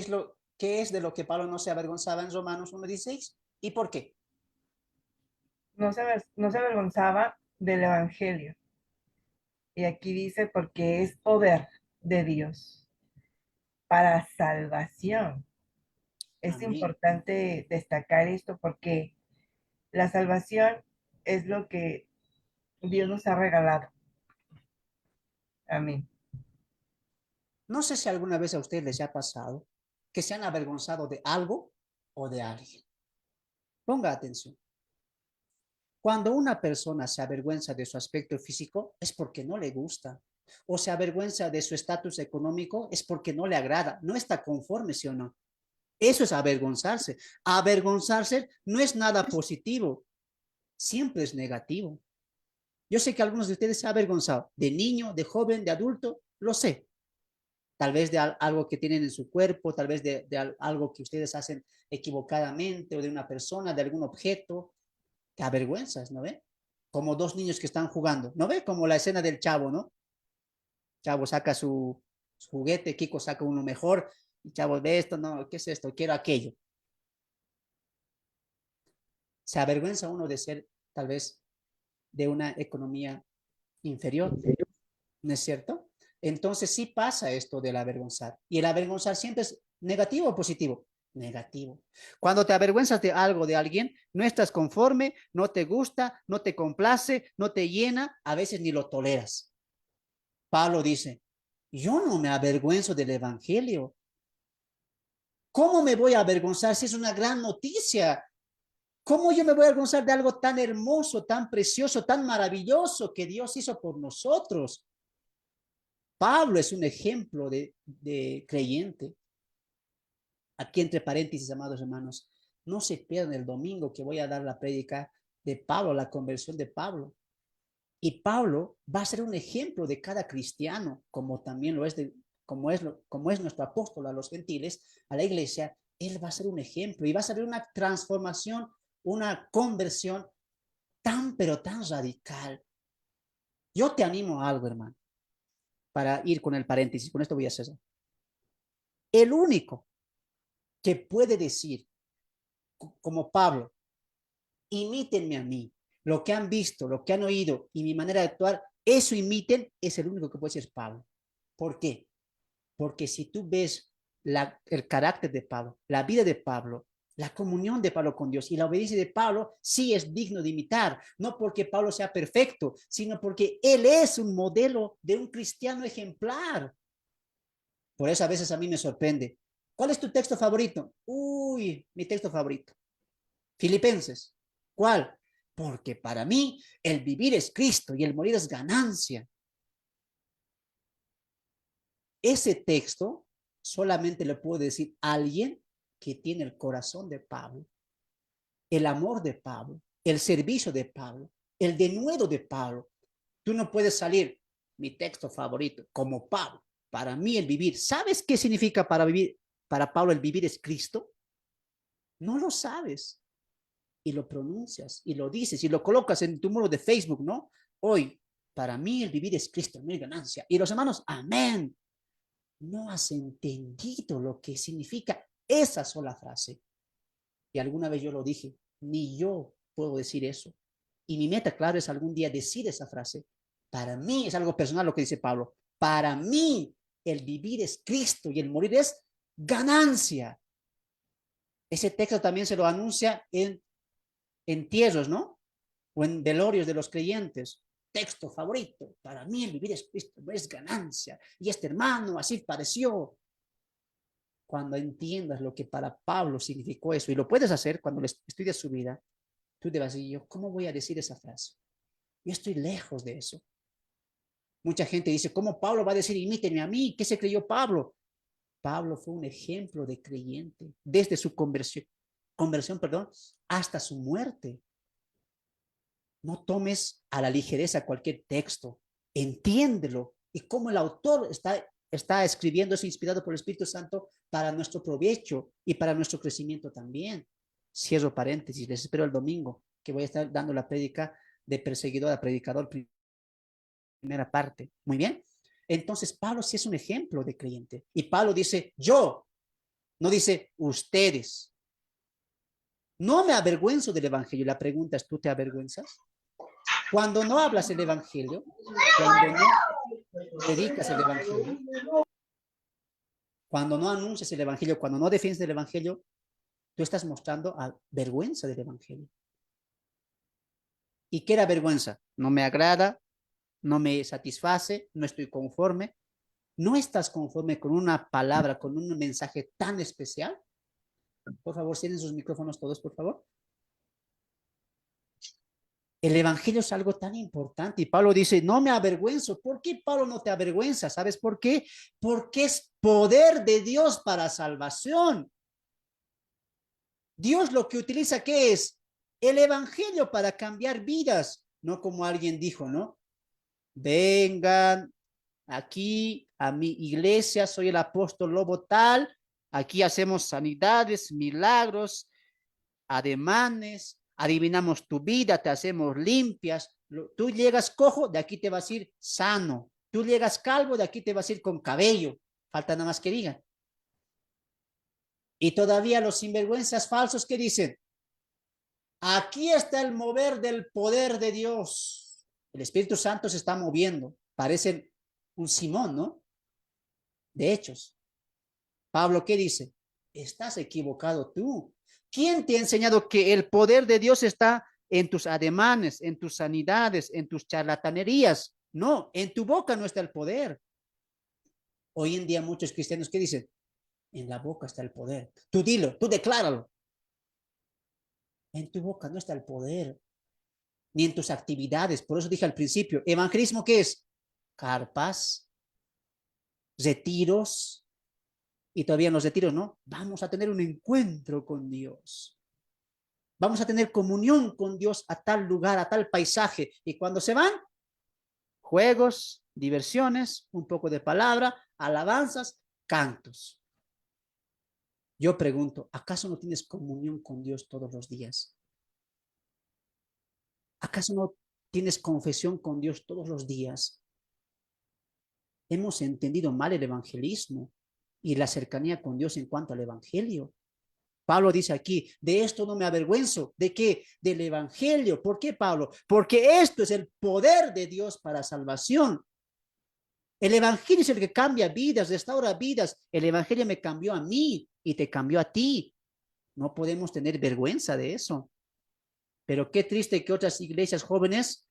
es de lo que Pablo no se avergonzaba en Romanos 1:16 y por qué? No se avergonzaba del Evangelio. Y aquí dice, porque es poder de Dios para salvación. Es Amén. importante destacar esto porque la salvación es lo que Dios nos ha regalado. Amén. No sé si alguna vez a ustedes les ha pasado que se han avergonzado de algo o de alguien. Ponga atención. Cuando una persona se avergüenza de su aspecto físico es porque no le gusta. O se avergüenza de su estatus económico es porque no le agrada, no está conforme, ¿sí o no? Eso es avergonzarse. Avergonzarse no es nada positivo, siempre es negativo. Yo sé que algunos de ustedes se han avergonzado de niño, de joven, de adulto, lo sé. Tal vez de algo que tienen en su cuerpo, tal vez de algo que ustedes hacen equivocadamente o de una persona, de algún objeto. Te avergüenzas, ¿no ve? Como dos niños que están jugando, ¿no ve? Como la escena del Chavo, ¿no? Chavo saca su juguete, Kiko saca uno mejor, y Chavo ve esto, no, ¿qué es esto? Quiero aquello. Se avergüenza uno de ser, tal vez, de una economía inferior, ¿no es cierto? Entonces sí pasa esto del avergonzar. Y el avergonzar siempre es negativo o positivo. Negativo. Cuando te avergüenzas de algo de alguien, no estás conforme, no te gusta, no te complace, no te llena, a veces ni lo toleras. Pablo dice, yo no me avergüenzo del evangelio. ¿Cómo me voy a avergonzar si es una gran noticia? ¿Cómo yo me voy a avergonzar de algo tan hermoso, tan precioso, tan maravilloso que Dios hizo por nosotros? Pablo es un ejemplo de creyente. Aquí entre paréntesis, amados hermanos, no se pierdan el domingo que voy a dar la prédica de Pablo, la conversión de Pablo. Y Pablo va a ser un ejemplo de cada cristiano, como también lo es, como es nuestro apóstol a los gentiles, a la iglesia. Él va a ser un ejemplo y va a ser una transformación, una conversión tan, pero tan radical. Yo te animo a algo, hermano, para ir con el paréntesis. Con esto voy a hacer. el único que puede decir, como Pablo, imítenme a mí, lo que han visto, lo que han oído y mi manera de actuar, eso imiten, es el único que puede decir Pablo. ¿Por qué? Porque si tú ves el carácter de Pablo, la vida de Pablo, la comunión de Pablo con Dios y la obediencia de Pablo, sí es digno de imitar, no porque Pablo sea perfecto, sino porque él es un modelo de un cristiano ejemplar. Por eso a veces a mí me sorprende. ¿Cuál es tu texto favorito? Uy, mi texto favorito. Filipenses. ¿Cuál? Porque para mí el vivir es Cristo y el morir es ganancia. Ese texto solamente le puede decir alguien que tiene el corazón de Pablo, el amor de Pablo, el servicio de Pablo, el denuedo de Pablo. Tú no puedes salir, mi texto favorito, como Pablo. Para mí el vivir, ¿sabes qué significa para vivir? Para Pablo el vivir es Cristo. No lo sabes y lo pronuncias y lo dices y lo colocas en tu muro de Facebook, ¿no? Hoy, para mí el vivir es Cristo, mi ganancia. Y los hermanos, amén. No has entendido lo que significa esa sola frase. Y alguna vez yo lo dije, ni yo puedo decir eso. Y mi meta, claro, es algún día decir esa frase. Para mí es algo personal lo que dice Pablo. Para mí el vivir es Cristo y el morir es ganancia. Ese texto también se lo anuncia en entierros, ¿no? O en velorios de los creyentes. Texto favorito. Para mí el vivir es Cristo, es ganancia. Y este hermano así pareció. Cuando entiendas lo que para Pablo significó eso, y lo puedes hacer cuando estudias su vida, tú te vas a decir, yo, ¿cómo voy a decir esa frase? Yo estoy lejos de eso. Mucha gente dice, ¿cómo Pablo va a decir, imítenme a mí? ¿Qué se creyó Pablo? Pablo fue un ejemplo de creyente, desde su conversión, perdón, hasta su muerte. No tomes a la ligereza cualquier texto, entiéndelo. Y cómo el autor está escribiendo, es inspirado por el Espíritu Santo para nuestro provecho y para nuestro crecimiento también. Cierro paréntesis, les espero el domingo, que voy a estar dando la prédica de perseguidor a predicador, primera parte. Muy bien. Entonces, Pablo sí es un ejemplo de creyente. Y Pablo dice, yo, no dice ustedes. No me avergüenzo del evangelio. La pregunta es, ¿tú te avergüenzas? Cuando no hablas el evangelio, cuando no predicas el evangelio, cuando no anuncias el evangelio, cuando no defiendes el evangelio, tú estás mostrando vergüenza del evangelio. ¿Y qué era vergüenza? No me agrada, no me satisface, no estoy conforme. ¿No estás conforme con una palabra, con un mensaje tan especial? Por favor, cierren sus micrófonos todos, por favor. El evangelio es algo tan importante y Pablo dice, no me avergüenzo. ¿Por qué Pablo no te avergüenza? ¿Sabes por qué? Porque es poder de Dios para salvación. Dios lo que utiliza, ¿qué es? El evangelio para cambiar vidas, no como alguien dijo, ¿no? Vengan aquí a mi iglesia, soy el apóstol Lobo tal, aquí hacemos sanidades, milagros, ademanes, adivinamos tu vida, te hacemos limpias. Tú llegas cojo, de aquí te vas a ir sano. Tú llegas calvo, de aquí te vas a ir con cabello. Falta nada más que digan. Y todavía los sinvergüenzas falsos que dicen, aquí está el mover del poder de Dios. El Espíritu Santo se está moviendo. Parece un Simón, ¿no? De Hechos. Pablo, ¿qué dice? Estás equivocado tú. ¿Quién te ha enseñado que el poder de Dios está en tus ademanes, en tus sanidades, en tus charlatanerías? No, en tu boca no está el poder. Hoy en día muchos cristianos, ¿qué dicen? En la boca está el poder. Tú dilo, tú decláralo. En tu boca no está el poder, ni en tus actividades. Por eso dije al principio, evangelismo, ¿qué es? Carpas, retiros, y todavía en los retiros, ¿no? Vamos a tener un encuentro con Dios. Vamos a tener comunión con Dios a tal lugar, a tal paisaje. Y cuando se van, juegos, diversiones, un poco de palabra, alabanzas, cantos. Yo pregunto, ¿acaso no tienes comunión con Dios todos los días? ¿Acaso no tienes confesión con Dios todos los días? Hemos entendido mal el evangelismo. y la cercanía con Dios en cuanto al evangelio. Pablo dice aquí, de esto no me avergüenzo. ¿De qué? Del evangelio. ¿Por qué, Pablo? Porque esto es el poder de Dios para salvación. El evangelio es el que cambia vidas, restaura vidas. El evangelio me cambió a mí y te cambió a ti. No podemos tener vergüenza de eso. Pero qué triste que otras iglesias jóvenes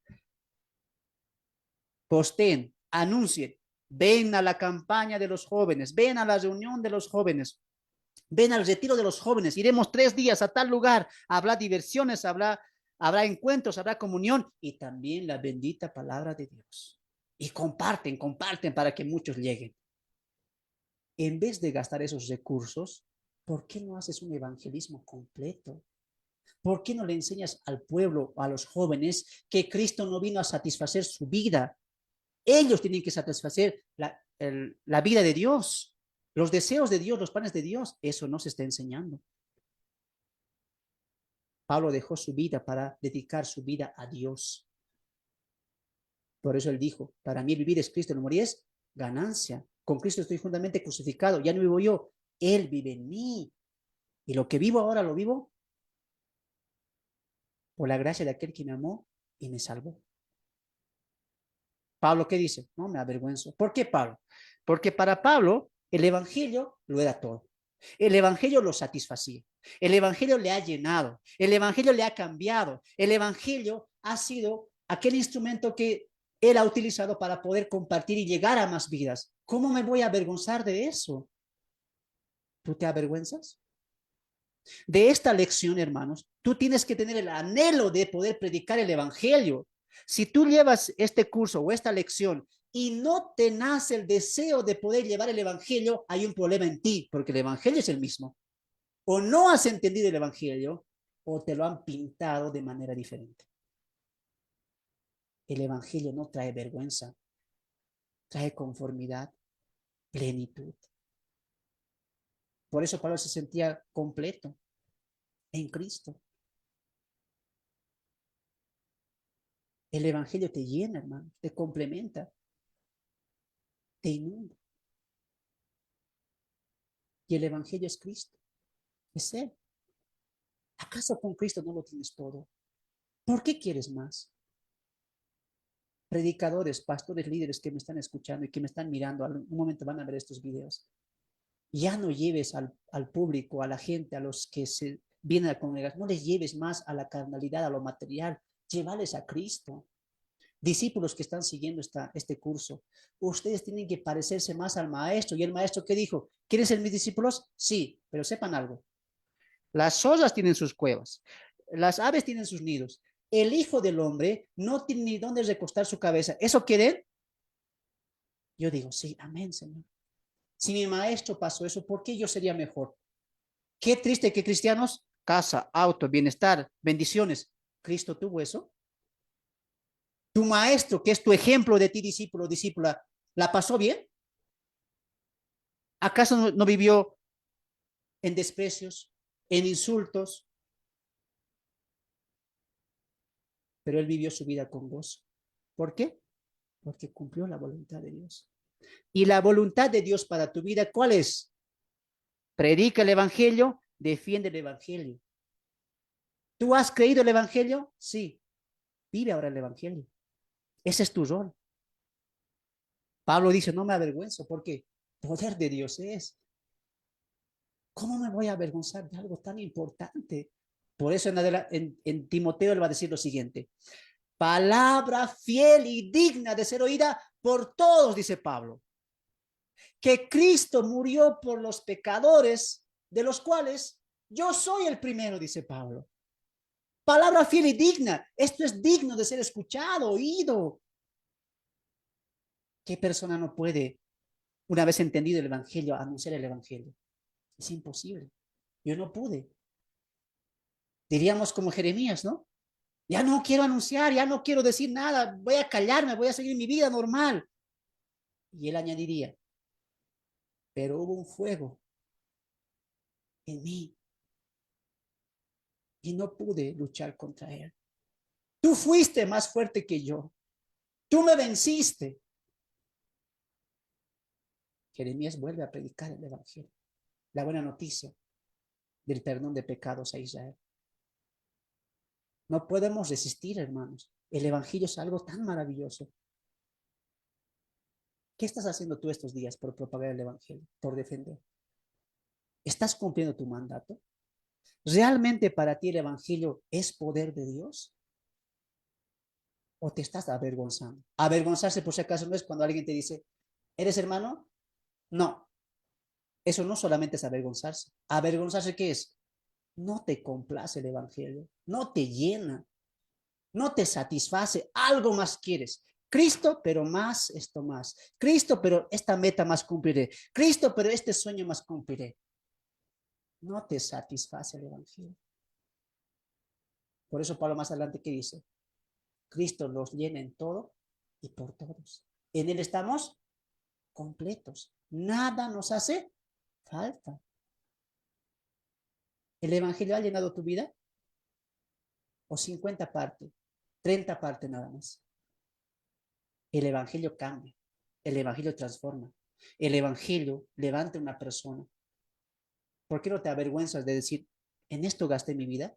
posteen, anuncien, ven a la campaña de los jóvenes, ven a la reunión de los jóvenes, ven al retiro de los jóvenes, iremos 3 días a tal lugar, habrá diversiones, habrá encuentros, habrá comunión y también la bendita palabra de Dios. Y comparten para que muchos lleguen. En vez de gastar esos recursos, ¿por qué no haces un evangelismo completo? ¿Por qué no le enseñas al pueblo, a los jóvenes, que Cristo no vino a satisfacer su vida? Ellos tienen que satisfacer la vida de Dios, los deseos de Dios, los planes de Dios. Eso no se está enseñando. Pablo dejó su vida para dedicar su vida a Dios. Por eso él dijo, para mí el vivir es Cristo, el morir es ganancia. Con Cristo estoy juntamente crucificado. Ya no vivo yo, Él vive en mí. Y lo que vivo ahora lo vivo por la gracia de aquel que me amó y me salvó. Pablo, ¿qué dice? No me avergüenzo. ¿Por qué, Pablo? Porque para Pablo el evangelio lo era todo. El evangelio lo satisfacía. El evangelio le ha llenado. El evangelio le ha cambiado. El evangelio ha sido aquel instrumento que él ha utilizado para poder compartir y llegar a más vidas. ¿Cómo me voy a avergonzar de eso? ¿Tú te avergüenzas? De esta lección, hermanos, tú tienes que tener el anhelo de poder predicar el evangelio. Si tú llevas este curso o esta lección y no te nace el deseo de poder llevar el evangelio, hay un problema en ti, porque el evangelio es el mismo. O no has entendido el evangelio o te lo han pintado de manera diferente. El evangelio no trae vergüenza, trae conformidad, plenitud. Por eso Pablo se sentía completo en Cristo. El evangelio te llena, hermano, te complementa, te inunda. Y el evangelio es Cristo, es Él. ¿Acaso con Cristo no lo tienes todo? ¿Por qué quieres más? Predicadores, pastores, líderes que me están escuchando y que me están mirando, un momento van a ver estos videos. Ya no lleves al público, a la gente, a los que se vienen a congregar, no les lleves más a la carnalidad, a lo material, llévales a Cristo. Discípulos que están siguiendo este curso, ustedes tienen que parecerse más al maestro. ¿Y el maestro qué dijo? ¿Quieren ser mis discípulos? Sí, pero sepan algo. Las zorras tienen sus cuevas, las aves tienen sus nidos. El Hijo del Hombre no tiene ni dónde recostar su cabeza. ¿Eso quieren? Yo digo, sí, amén, Señor. Si mi maestro pasó eso, ¿por qué yo sería mejor? Qué triste que cristianos, casa, auto, bienestar, bendiciones. ¿Cristo tuvo eso? Tu maestro, que es tu ejemplo de ti, discípulo, discípula, ¿la pasó bien? ¿Acaso no vivió en desprecios, en insultos? Pero él vivió su vida con gozo. ¿Por qué? Porque cumplió la voluntad de Dios. Y la voluntad de Dios para tu vida, ¿cuál es? Predica el evangelio, defiende el evangelio. ¿Tú has creído el evangelio? Sí. Vive ahora el evangelio. Ese es tu rol. Pablo dice, no me avergüenzo porque poder de Dios es. ¿Cómo me voy a avergonzar de algo tan importante? Por eso en Timoteo él va a decir lo siguiente. Palabra fiel y digna de ser oída por todos, dice Pablo. Que Cristo murió por los pecadores, de los cuales yo soy el primero, dice Pablo. Palabra fiel y digna. Esto es digno de ser escuchado, oído. ¿Qué persona no puede, una vez entendido el evangelio, anunciar el evangelio? Es imposible. Yo no pude. Diríamos como Jeremías, ¿no? Ya no quiero anunciar, ya no quiero decir nada, voy a callarme, voy a seguir mi vida normal. Y él añadiría, pero hubo un fuego en mí y no pude luchar contra él. Tú fuiste más fuerte que yo. Tú me venciste. Jeremías vuelve a predicar el evangelio, la buena noticia del perdón de pecados a Israel. No podemos resistir, hermanos. El evangelio es algo tan maravilloso. ¿Qué estás haciendo tú estos días por propagar el evangelio, por defender? ¿Estás cumpliendo tu mandato? ¿Realmente para ti el evangelio es poder de Dios? ¿O te estás avergonzando? Avergonzarse, por si acaso, no es cuando alguien te dice, ¿eres hermano? No. Eso no solamente es avergonzarse. ¿Avergonzarse qué es? No te complace el evangelio, no te llena, no te satisface, algo más quieres. Cristo, pero más esto más. Cristo, pero esta meta más cumpliré. Cristo, pero este sueño más cumpliré. No te satisface el evangelio. Por eso Pablo más adelante, ¿qué dice? Cristo los llena en todo y por todos. En Él estamos completos. Nada nos hace falta. ¿El evangelio ha llenado tu vida? ¿O 50 partes? 30 partes nada más. El evangelio cambia. El evangelio transforma. El evangelio levanta a una persona. ¿Por qué no te avergüenzas de decir, en esto gasté mi vida?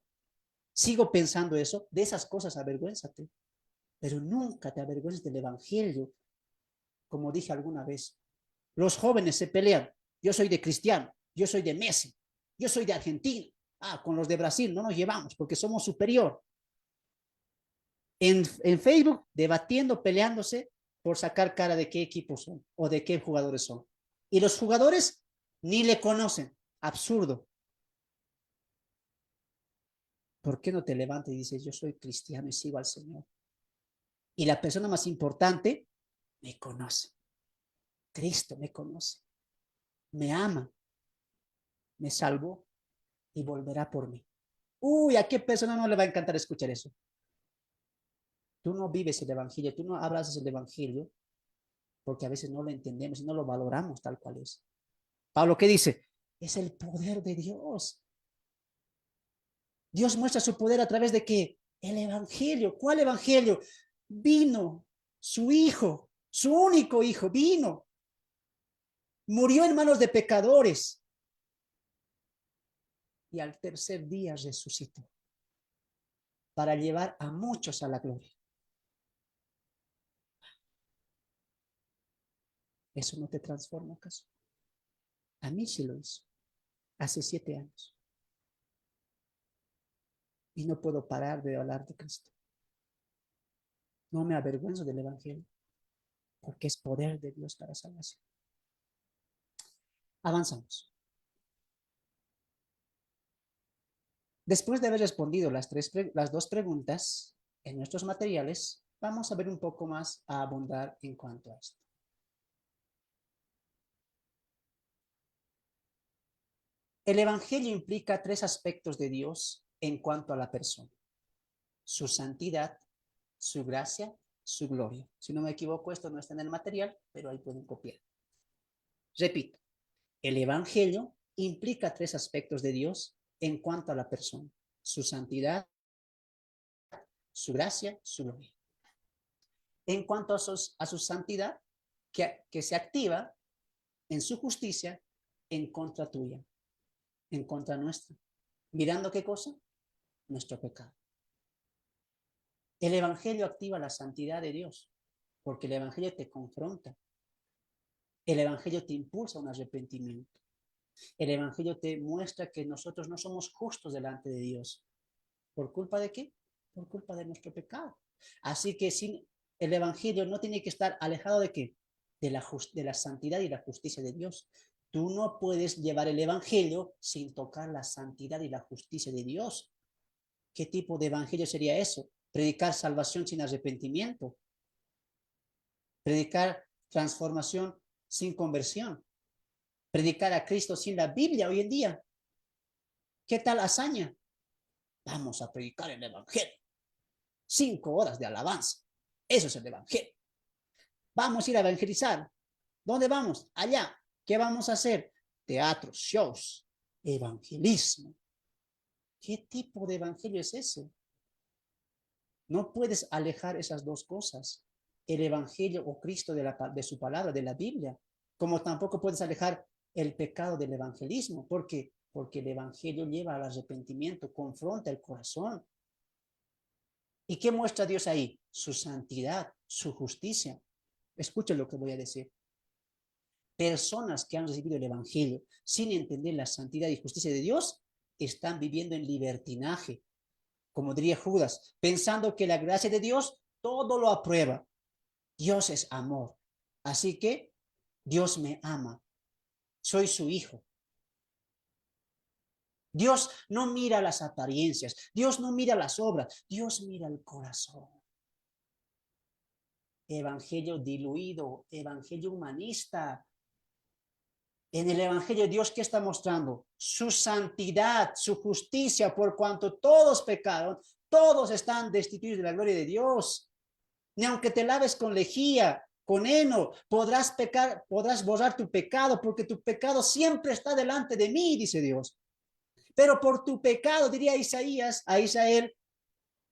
Sigo pensando eso. De esas cosas avergüénzate. Pero nunca te avergüences del evangelio. Como dije alguna vez, los jóvenes se pelean. Yo soy de Cristiano, yo soy de Messi, yo soy de Argentina. Con los de Brasil no nos llevamos porque somos superior. En Facebook, debatiendo, peleándose por sacar cara de qué equipos son o de qué jugadores son. Y los jugadores ni le conocen. Absurdo. ¿Por qué no te levantas y dices, yo soy cristiano y sigo al Señor? Y la persona más importante me conoce. Cristo me conoce. Me ama. Me salvó y volverá por mí. Uy, ¿a qué persona no le va a encantar escuchar eso? Tú no vives el evangelio, tú no abrazas el evangelio porque a veces no lo entendemos y no lo valoramos tal cual es. Pablo, ¿qué dice? Es el poder de Dios. Dios muestra su poder a través de qué? El evangelio. ¿Cuál evangelio? Vino su hijo, su único hijo, vino. Murió en manos de pecadores. Y al tercer día resucitó para llevar a muchos a la gloria. ¿Eso no te transforma acaso? A mí sí lo hizo. Hace 7 años. Y no puedo parar de hablar de Cristo. No me avergüenzo del evangelio, porque es poder de Dios para salvación. Avanzamos. Después de haber respondido las 2 preguntas en nuestros materiales, vamos a ver un poco más a abundar en cuanto a esto. El evangelio implica 3 aspectos de Dios en cuanto a la persona: su santidad, su gracia, su gloria. Si no me equivoco, esto no está en el material, pero ahí pueden copiar. Repito, el evangelio implica 3 aspectos de Dios en cuanto a la persona: su santidad, su gracia, su gloria. En cuanto a su santidad, que se activa en su justicia en contra tuya, en contra nuestra. ¿Mirando qué cosa? Nuestro pecado. El evangelio activa la santidad de Dios, porque el evangelio te confronta. El evangelio te impulsa a un arrepentimiento. El evangelio te muestra que nosotros no somos justos delante de Dios. ¿Por culpa de qué? Por culpa de nuestro pecado. Así que el evangelio no tiene que estar alejado de qué? De la santidad y la justicia de Dios. Tú no puedes llevar el evangelio sin tocar la santidad y la justicia de Dios. ¿Qué tipo de evangelio sería eso? Predicar salvación sin arrepentimiento. Predicar transformación sin conversión. Predicar a Cristo sin la Biblia hoy en día. ¿Qué tal hazaña? Vamos a predicar el evangelio. 5 horas de alabanza. Eso es el evangelio. Vamos a ir a evangelizar. ¿Dónde vamos? Allá. ¿Qué vamos a hacer? Teatros, shows, evangelismo. ¿Qué tipo de evangelio es ese? No puedes alejar esas 2 cosas. El evangelio o Cristo de su palabra, de la Biblia, como tampoco puedes alejar el pecado del evangelismo. ¿Por qué? Porque el evangelio lleva al arrepentimiento, confronta el corazón. ¿Y qué muestra Dios ahí? Su santidad, su justicia. Escuchen lo que voy a decir. Personas que han recibido el evangelio sin entender la santidad y justicia de Dios están viviendo en libertinaje, como diría Judas, pensando que la gracia de Dios todo lo aprueba. Dios es amor. Así que Dios me ama. Soy su hijo. Dios no mira las apariencias. Dios no mira las obras. Dios mira el corazón. Evangelio diluido, evangelio humanista. En el evangelio Dios, ¿qué está mostrando? Su santidad, su justicia, por cuanto todos pecaron, todos están destituidos de la gloria de Dios. Ni aunque te laves con lejía, con heno, podrás pecar, podrás borrar tu pecado, porque tu pecado siempre está delante de mí, dice Dios. Pero por tu pecado, diría Isaías a Israel,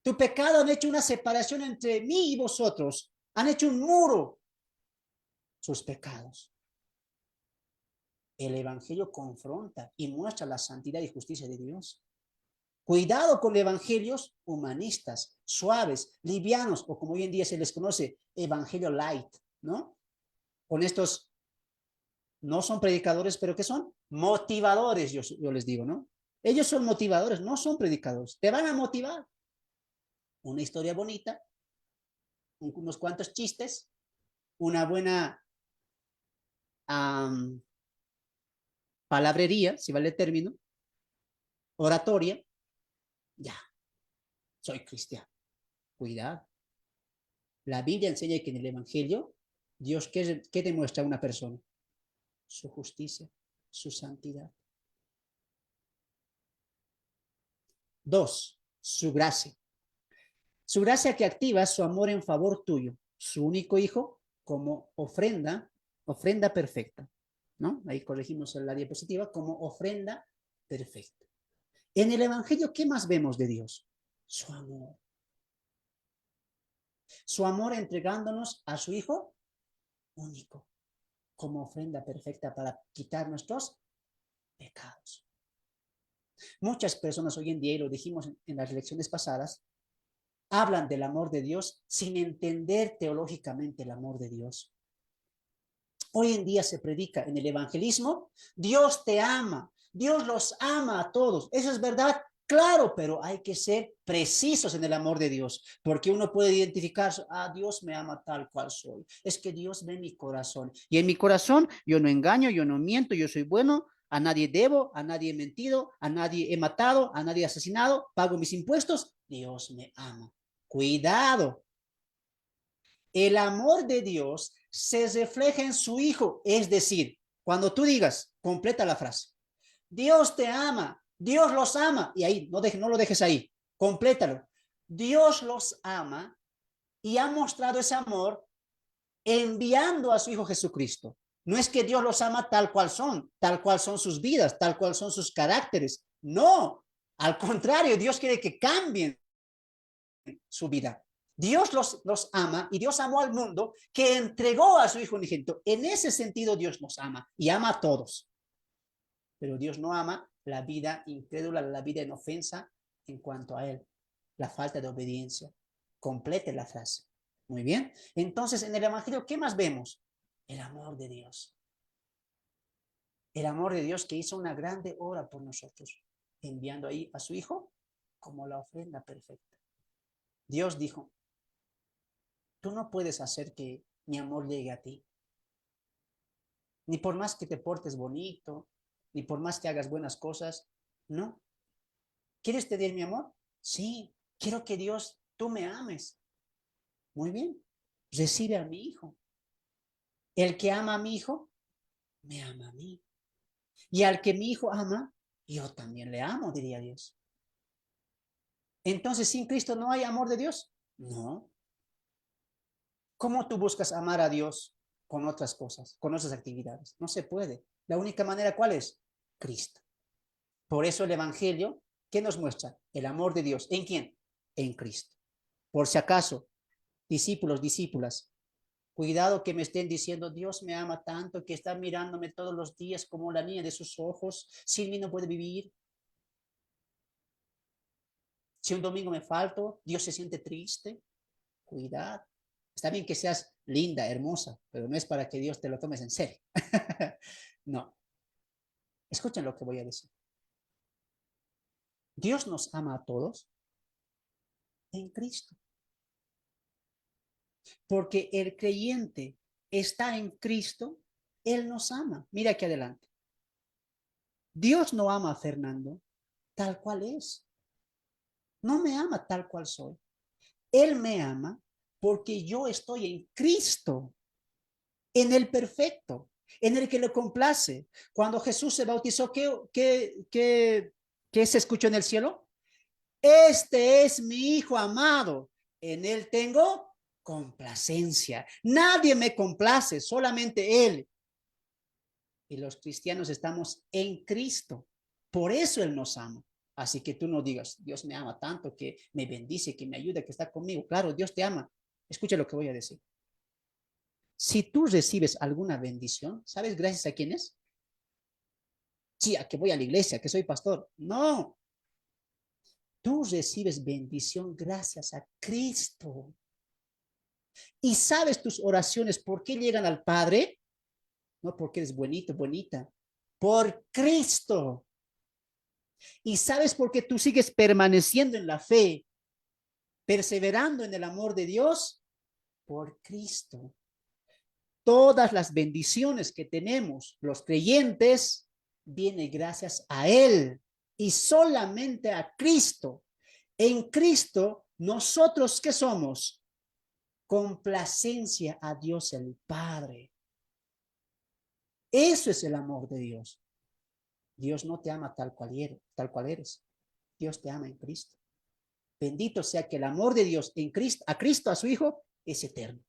tu pecado han hecho una separación entre mí y vosotros. Han hecho un muro. Sus pecados. El evangelio confronta y muestra la santidad y justicia de Dios. Cuidado con evangelios humanistas, suaves, livianos, o como hoy en día se les conoce, evangelio light, ¿no? Con estos, no son predicadores, pero ¿qué son? Motivadores, yo les digo, ¿no? Ellos son motivadores, no son predicadores. Te van a motivar. Una historia bonita, unos cuantos chistes, una buena palabrería, si vale el término, oratoria, ya, soy cristiano. Cuidado. La Biblia enseña que en el Evangelio, Dios, ¿qué demuestra a una persona? Su justicia, su santidad. 2, su gracia. Su gracia que activa su amor en favor tuyo, su único hijo, como ofrenda perfecta, ¿no? Ahí corregimos la diapositiva, como ofrenda perfecta. En el Evangelio, ¿qué más vemos de Dios? Su amor. Su amor entregándonos a su hijo único, como ofrenda perfecta para quitar nuestros pecados. Muchas personas hoy en día, y lo dijimos en las lecciones pasadas, hablan del amor de Dios sin entender teológicamente el amor de Dios. Hoy en día se predica en el evangelismo, Dios te ama, Dios los ama a todos. Eso es verdad, claro, pero hay que ser precisos en el amor de Dios, porque uno puede identificar, Dios me ama tal cual soy. Es que Dios ve mi corazón, y en mi corazón yo no engaño, yo no miento, yo soy bueno, a nadie debo, a nadie he mentido, a nadie he matado, a nadie he asesinado, pago mis impuestos, Dios me ama. Cuidado. El amor de Dios se refleja en su Hijo. Es decir, cuando tú digas, completa la frase, Dios te ama, Dios los ama, y ahí no lo dejes ahí, complétalo. Dios los ama y ha mostrado ese amor enviando a su Hijo Jesucristo. No es que Dios los ama tal cual son sus vidas, tal cual son sus caracteres. No, al contrario, Dios quiere que cambien su vida. Dios los ama y Dios amó al mundo que entregó a su Hijo unigénito. En ese sentido Dios nos ama y ama a todos. Pero Dios no ama la vida incrédula, la vida en ofensa en cuanto a Él. La falta de obediencia. Complete la frase. Muy bien. Entonces en el Evangelio, ¿qué más vemos? El amor de Dios. El amor de Dios que hizo una grande obra por nosotros, enviando ahí a su Hijo como la ofrenda perfecta. Dios dijo, tú no puedes hacer que mi amor llegue a ti. Ni por más que te portes bonito, ni por más que hagas buenas cosas, no. ¿Quieres tener mi amor? Sí, quiero que Dios, tú me ames. Muy bien, recibe a mi Hijo. El que ama a mi Hijo, me ama a mí. Y al que mi Hijo ama, yo también le amo, diría Dios. Entonces, ¿sin Cristo no hay amor de Dios? No. ¿Cómo tú buscas amar a Dios con otras cosas, con otras actividades? No se puede. La única manera, ¿cuál es? Cristo. Por eso el Evangelio, ¿qué nos muestra? El amor de Dios. ¿En quién? En Cristo. Por si acaso, discípulos, discípulas, Cuidado que me estén diciendo, Dios me ama tanto que está mirándome todos los días como la niña de sus ojos. Sin mí no puede vivir. Si un domingo me falto, Dios se siente triste. Cuidado. Está bien que seas linda, hermosa, pero no es para que Dios te lo tomes en serio. No. Escuchen lo que voy a decir. Dios nos ama a todos en Cristo. Porque el creyente está en Cristo, Él nos ama. Mira aquí adelante. Dios no ama a Fernando tal cual es. No me ama tal cual soy. Él me ama porque yo estoy en Cristo, en el perfecto, en el que lo complace. Cuando Jesús se bautizó, ¿qué se escuchó en el cielo? Este es mi Hijo amado, en él tengo complacencia. Nadie me complace, solamente Él. Y los cristianos estamos en Cristo. Por eso Él nos ama. Así que tú no digas, Dios me ama tanto que me bendice, que me ayuda, que está conmigo. Claro, Dios te ama. Escucha lo que voy a decir. Si tú recibes alguna bendición, ¿sabes gracias a quién es? Sí, a que voy a la iglesia, que soy pastor. No. Tú recibes bendición gracias a Cristo. Y sabes tus oraciones, ¿por qué llegan al Padre? No porque eres bonito, bonita. Por Cristo. Y sabes por qué tú sigues permaneciendo en la fe, perseverando en el amor de Dios, por Cristo. Todas las bendiciones que tenemos los creyentes vienen gracias a Él y solamente a Cristo. En Cristo, nosotros ¿qué somos? Complacencia a Dios el Padre. Eso es el amor de Dios. Dios no te ama tal cual eres. Dios te ama en Cristo. Bendito sea que el amor de Dios en Cristo, a su Hijo, es eterno.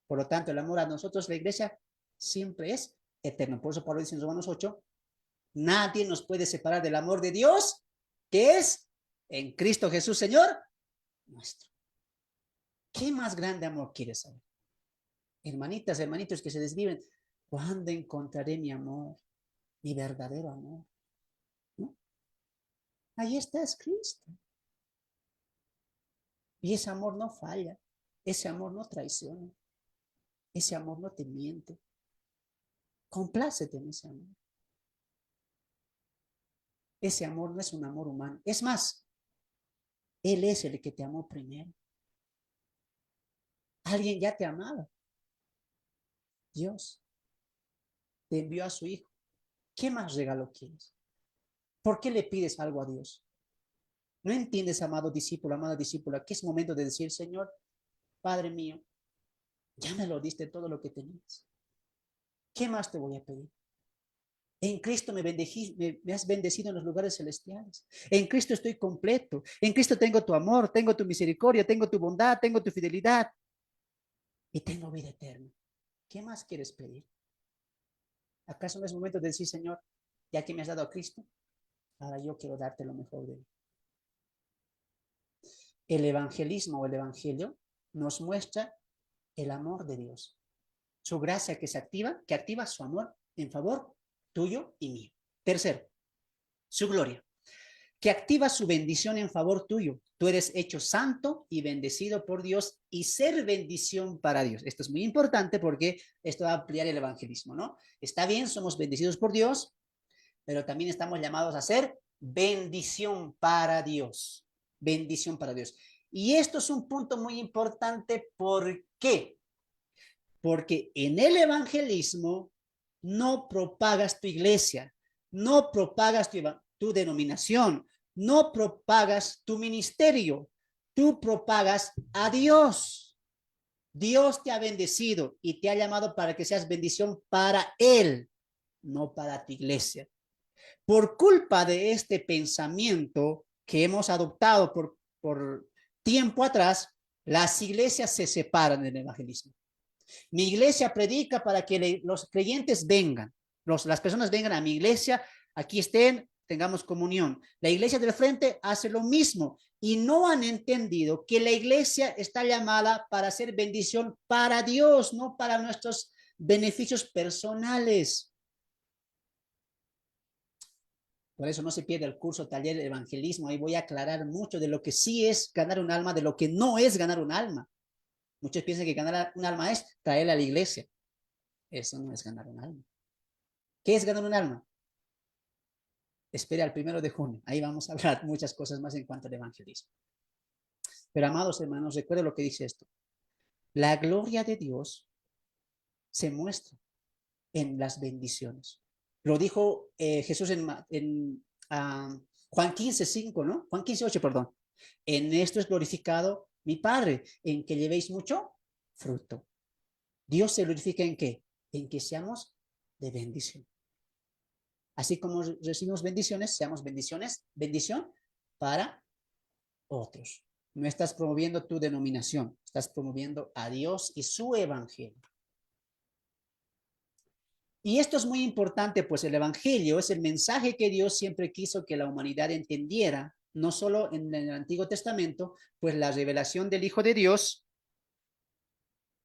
Por lo tanto, el amor a nosotros, la iglesia, siempre es eterno. Por eso Pablo dice en Romanos 8, nadie nos puede separar del amor de Dios, que es en Cristo Jesús, Señor nuestro. ¿Qué más grande amor quieres saber? Hermanitas, hermanitos que se desviven, ¿cuándo encontraré mi amor? Mi verdadero amor. ¿No? Ahí está, es Cristo. Y ese amor no falla. Ese amor no traiciona. Ese amor no te miente. Complácete en ese amor. Ese amor no es un amor humano. Es más, Él es el que te amó primero. Alguien ya te amaba. Dios te envió a su Hijo. ¿Qué más regalo quieres? ¿Por qué le pides algo a Dios? ¿No entiendes, amado discípulo, amada discípula, que es momento de decir, Señor, Padre mío, ya me lo diste todo lo que tenías? ¿Qué más te voy a pedir? En Cristo me has bendecido en los lugares celestiales. En Cristo estoy completo. En Cristo tengo tu amor, tengo tu misericordia, tengo tu bondad, tengo tu fidelidad. Y tengo vida eterna. ¿Qué más quieres pedir? ¿Acaso no es momento de decir, Señor, ya que me has dado a Cristo, ahora yo quiero darte lo mejor de él? El evangelismo o el evangelio nos muestra el amor de Dios. Su gracia que activa su amor en favor tuyo y mío. Tercero, su gloria, que activa su bendición en favor tuyo. Tú eres hecho santo y bendecido por Dios y ser bendición para Dios. Esto es muy importante porque esto va a ampliar el evangelismo, ¿no? Está bien, somos bendecidos por Dios, pero también estamos llamados a ser bendición para Dios. Bendición para Dios. Y esto es un punto muy importante. ¿Por qué? Porque en el evangelismo no propagas tu iglesia, no propagas tu denominación, no propagas tu ministerio, tú propagas a Dios. Dios te ha bendecido y te ha llamado para que seas bendición para Él, no para tu iglesia. Por culpa de este pensamiento que hemos adoptado por tiempo atrás, las iglesias se separan del evangelismo. Mi iglesia predica para que los creyentes vengan, las personas vengan a mi iglesia, aquí estén, tengamos comunión. La iglesia del frente hace lo mismo y no han entendido que la iglesia está llamada para hacer bendición para Dios, no para nuestros beneficios personales. Por eso no se pierde el curso taller de evangelismo. Ahí voy a aclarar mucho de lo que sí es ganar un alma, de lo que no es ganar un alma. Muchos piensan que ganar un alma es traerla a la iglesia. Eso no es ganar un alma. ¿Qué es ganar un alma? Espere al 1 de junio. Ahí vamos a hablar muchas cosas más en cuanto al evangelismo. Pero amados hermanos, recuerden lo que dice esto. La gloria de Dios se muestra en las bendiciones. Lo dijo Jesús en Juan 15:5, ¿no? Juan 15:8, perdón. En esto es glorificado mi Padre, en que llevéis mucho fruto. Dios se glorifica ¿en qué? En que seamos de bendición. Así como recibimos bendiciones, seamos bendición para otros. No estás promoviendo tu denominación, estás promoviendo a Dios y su evangelio. Y esto es muy importante, pues el evangelio es el mensaje que Dios siempre quiso que la humanidad entendiera, no solo en el Antiguo Testamento, pues la revelación del Hijo de Dios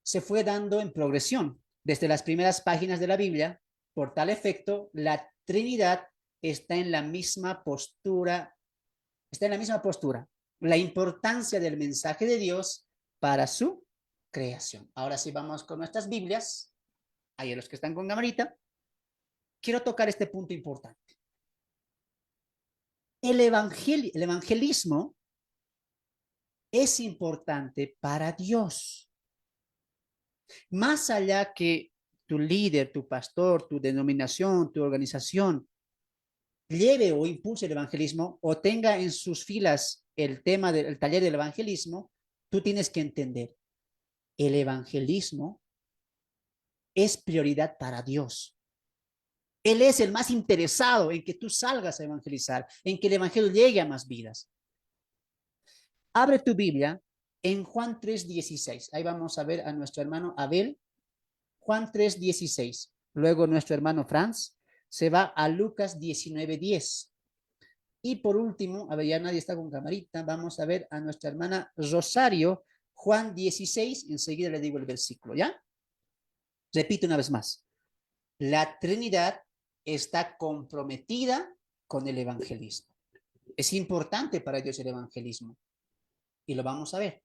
se fue dando en progresión. Desde las primeras páginas de la Biblia, por tal efecto, la Trinidad está en la misma postura. La importancia del mensaje de Dios para su creación. Ahora sí vamos con nuestras Biblias. Ahí los que están con camarita. Quiero tocar este punto importante. El evangelismo es importante para Dios. Más allá que tu líder, tu pastor, tu denominación, tu organización lleve o impulse el evangelismo o tenga en sus filas el tema del taller del evangelismo, tú tienes que entender, el evangelismo es prioridad para Dios. Él es el más interesado en que tú salgas a evangelizar, en que el evangelio llegue a más vidas. Abre tu Biblia en Juan 3:16. Ahí vamos a ver a nuestro hermano Abel. Juan 3:16. Luego nuestro hermano Franz se va a Lucas 19:10. Y por último, a ver, ya nadie está con camarita, vamos a ver a nuestra hermana Rosario, Juan 16, enseguida le digo el versículo, ¿ya? Repito una vez más. La Trinidad está comprometida con el evangelismo. Es importante para Dios el evangelismo. Y lo vamos a ver.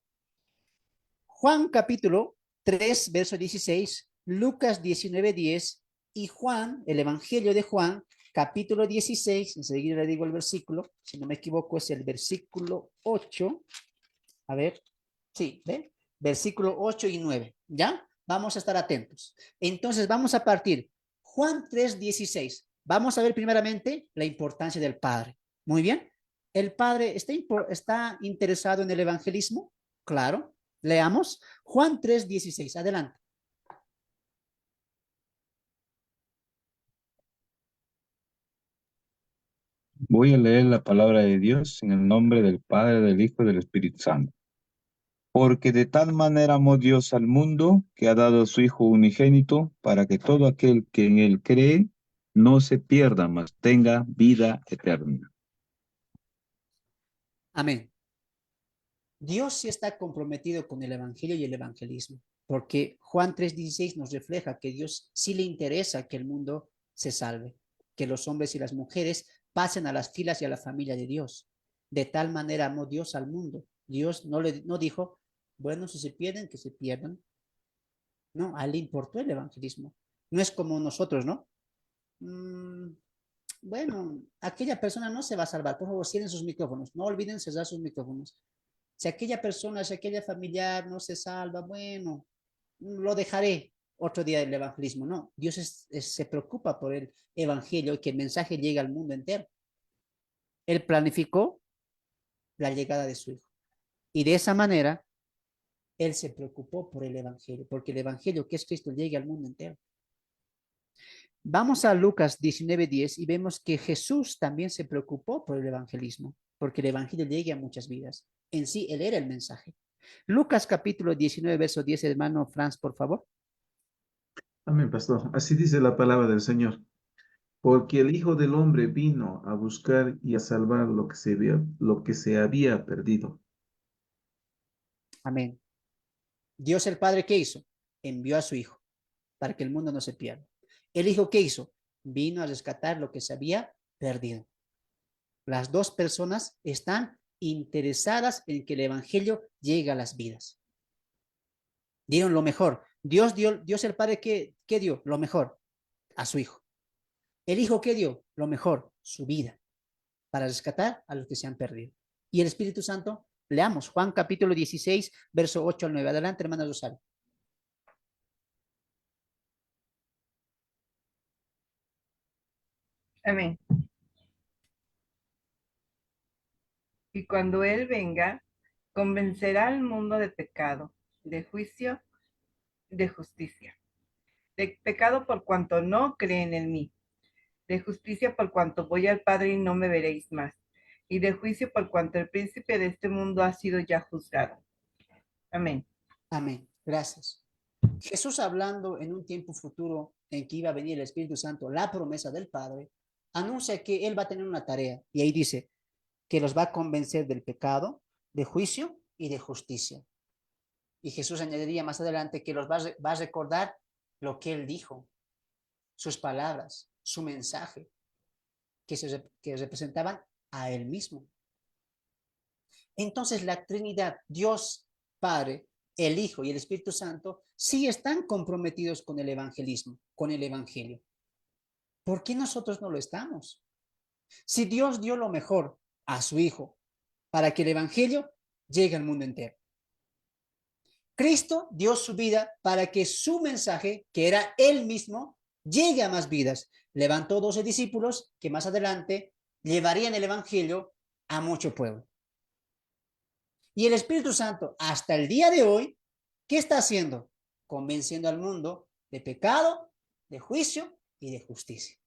Juan capítulo 3, verso 16, Lucas 19:10 y Juan, el evangelio de Juan, capítulo 16, enseguida le digo el versículo, si no me equivoco es el versículo 8, a ver, sí, ¿ve? Versículo 8 y 9, ¿ya? Vamos a estar atentos. Entonces vamos a partir, Juan 3:16, vamos a ver primeramente la importancia del Padre. Muy bien, ¿el Padre está interesado en el evangelismo? Claro, leamos Juan 3:16, adelante. Voy a leer la palabra de Dios en el nombre del Padre, del Hijo y del Espíritu Santo. Porque de tal manera amó Dios al mundo que ha dado a su Hijo unigénito para que todo aquel que en él cree no se pierda, mas tenga vida eterna. Amén. Dios sí está comprometido con el evangelio y el evangelismo, porque Juan 3:16 nos refleja que Dios sí le interesa que el mundo se salve, que los hombres y las mujeres pasen a las filas y a la familia de Dios. De tal manera amó Dios al mundo. Dios no dijo, bueno, si se pierden, que se pierdan. No, a él le importó el evangelismo. No es como nosotros, ¿no? Bueno, aquella persona no se va a salvar. Por favor, cierren sus micrófonos. No olviden cerrar sus micrófonos. Si aquella persona, si aquella familiar no se salva, bueno, lo dejaré otro día del evangelismo. No, Dios se preocupa por el evangelio y que el mensaje llegue al mundo entero. Él planificó la llegada de su Hijo. Y de esa manera, Él se preocupó por el evangelio, porque el evangelio que es Cristo llegue al mundo entero. Vamos a Lucas 19:10 y vemos que Jesús también se preocupó por el evangelismo, porque el evangelio llegue a muchas vidas. En sí, Él era el mensaje. Lucas capítulo 19, verso 10, hermano Franz, por favor. Amén, pastor. Así dice la palabra del Señor. Porque el Hijo del Hombre vino a buscar y a salvar lo que se había perdido. Amén. Dios el Padre, ¿qué hizo? Envió a su Hijo para que el mundo no se pierda. El Hijo, ¿qué hizo? Vino a rescatar lo que se había perdido. Las dos personas están interesadas en que el Evangelio llegue a las vidas. Dieron lo mejor. Dios el Padre, ¿qué dio? Lo mejor a su Hijo. El Hijo, ¿qué dio? Lo mejor, su vida, para rescatar a los que se han perdido. Y el Espíritu Santo, leamos Juan capítulo 16, verso 8 al 9. Adelante, hermana Rosario. Amén. Y cuando Él venga, convencerá al mundo de pecado, de juicio, de justicia. De pecado por cuanto no creen en mí. De justicia por cuanto voy al Padre y no me veréis más. Y de juicio por cuanto el príncipe de este mundo ha sido ya juzgado. Amén. Amén. Gracias. Jesús, hablando en un tiempo futuro en que iba a venir el Espíritu Santo, la promesa del Padre, anuncia que Él va a tener una tarea. Y ahí dice que los va a convencer del pecado, de juicio y de justicia. Y Jesús añadiría más adelante que los va a recordar lo que Él dijo, sus palabras, su mensaje, que representaban a Él mismo. Entonces la Trinidad, Dios Padre, el Hijo y el Espíritu Santo, sí están comprometidos con el evangelismo, con el Evangelio. ¿Por qué nosotros no lo estamos? Si Dios dio lo mejor a su Hijo para que el Evangelio llegue al mundo entero. Cristo dio su vida para que su mensaje, que era Él mismo, llegue a más vidas. Levantó 12 discípulos que más adelante llevarían el Evangelio a mucho pueblo. Y el Espíritu Santo, hasta el día de hoy, ¿qué está haciendo? Convenciendo al mundo de pecado, de juicio y de justicia.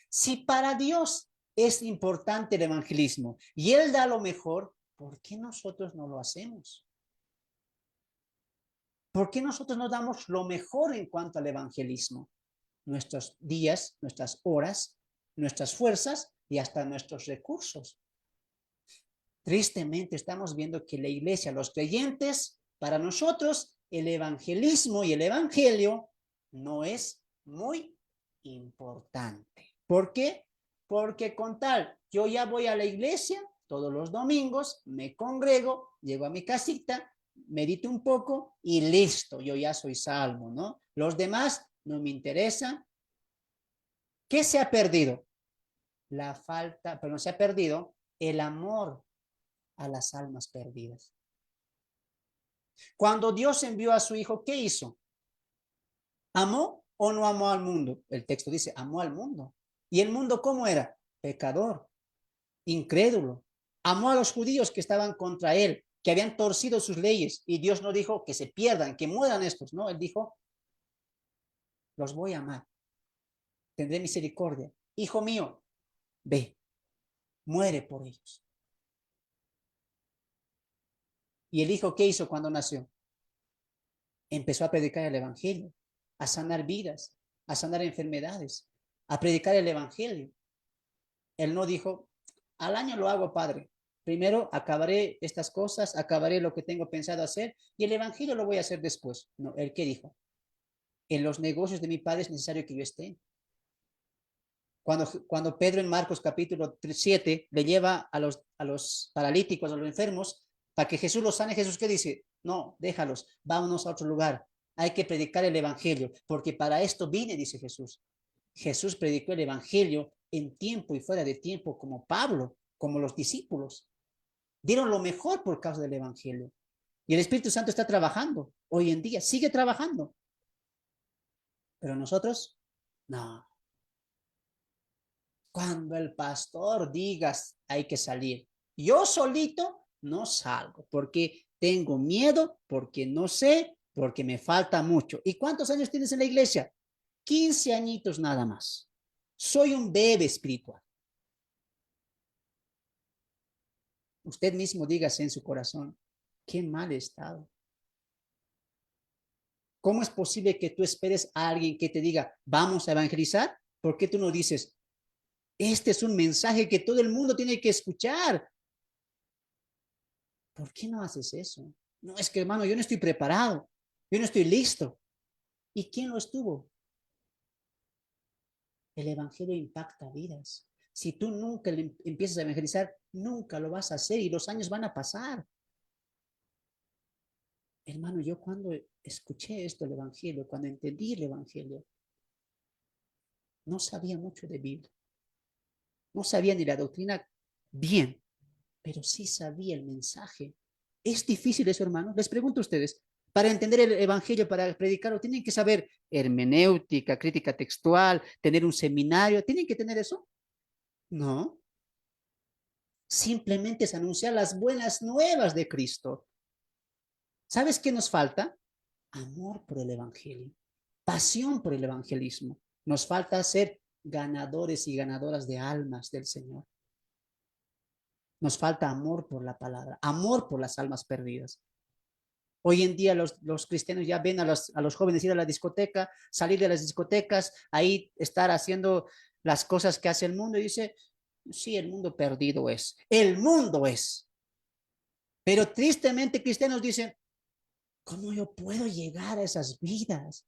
Si para Dios es importante el evangelismo y Él da lo mejor, ¿por qué nosotros no lo hacemos? ¿Por qué nosotros no damos lo mejor en cuanto al evangelismo? Nuestros días, nuestras horas, nuestras fuerzas y hasta nuestros recursos. Tristemente estamos viendo que la iglesia, los creyentes, para nosotros el evangelismo y el evangelio no es muy importante. ¿Por qué? Porque con tal, yo ya voy a la iglesia todos los domingos, me congrego, llego a mi casita, medito un poco y listo, yo ya soy salvo, ¿no? Los demás no me interesan. ¿Qué se ha perdido? La falta, pero no se ha perdido el amor a las almas perdidas. Cuando Dios envió a su Hijo, ¿qué hizo? ¿Amó o no amó al mundo? El texto dice, amó al mundo. ¿Y el mundo cómo era? Pecador, incrédulo. Amó a los judíos que estaban contra él, que habían torcido sus leyes. Y Dios no dijo que se pierdan, que mueran estos. No, Él dijo, los voy a amar. Tendré misericordia. Hijo mío, ve, muere por ellos. ¿Y el Hijo qué hizo cuando nació? Empezó a predicar el Evangelio, a sanar vidas, a sanar enfermedades, a predicar el Evangelio. Él no dijo, al año lo hago, Padre. Primero acabaré estas cosas, acabaré lo que tengo pensado hacer y el Evangelio lo voy a hacer después. No, ¿él qué dijo? En los negocios de mi Padre es necesario que yo esté. Cuando Pedro en Marcos capítulo 7 le lleva a los paralíticos, a los enfermos, para que Jesús los sane, Jesús ¿qué dice? No, déjalos, vámonos a otro lugar. Hay que predicar el Evangelio, porque para esto vine, dice Jesús. Jesús predicó el Evangelio en tiempo y fuera de tiempo, como Pablo, como los discípulos. Dieron lo mejor por causa del Evangelio. Y el Espíritu Santo está trabajando hoy en día, sigue trabajando. Pero nosotros, no. Cuando el pastor diga hay que salir, yo solito no salgo porque tengo miedo, porque no sé, porque me falta mucho. ¿Y cuántos años tienes en la iglesia? 15 añitos nada más. Soy un bebé espiritual. Usted mismo dígase en su corazón, qué mal estado. ¿Cómo es posible que tú esperes a alguien que te diga, vamos a evangelizar? ¿Por qué tú no dices, Este es un mensaje que todo el mundo tiene que escuchar. ¿Por qué no haces eso? No, es que hermano, yo no estoy preparado. Yo no estoy listo. ¿Y quién lo estuvo? El evangelio impacta vidas. Si tú nunca empiezas a evangelizar, nunca lo vas a hacer y los años van a pasar. Hermano, yo cuando escuché esto del evangelio, cuando entendí el evangelio, no sabía mucho de Biblia. No sabía ni la doctrina bien, pero sí sabía el mensaje. ¿Es difícil eso, hermano? Les pregunto a ustedes. Para entender el evangelio, para predicarlo, ¿tienen que saber hermenéutica, crítica textual, tener un seminario? ¿Tienen que tener eso? No. Simplemente es anunciar las buenas nuevas de Cristo. ¿Sabes qué nos falta? Amor por el evangelio, pasión por el evangelismo. Nos falta ser ganadores y ganadoras de almas del Señor. Nos falta amor por la palabra, amor por las almas perdidas. Hoy en día los cristianos ya ven a los jóvenes ir a la discoteca, salir de las discotecas, ahí estar haciendo las cosas que hace el mundo y dice, sí, el mundo perdido es. El mundo es. Pero tristemente cristianos dicen, ¿cómo yo puedo llegar a esas vidas?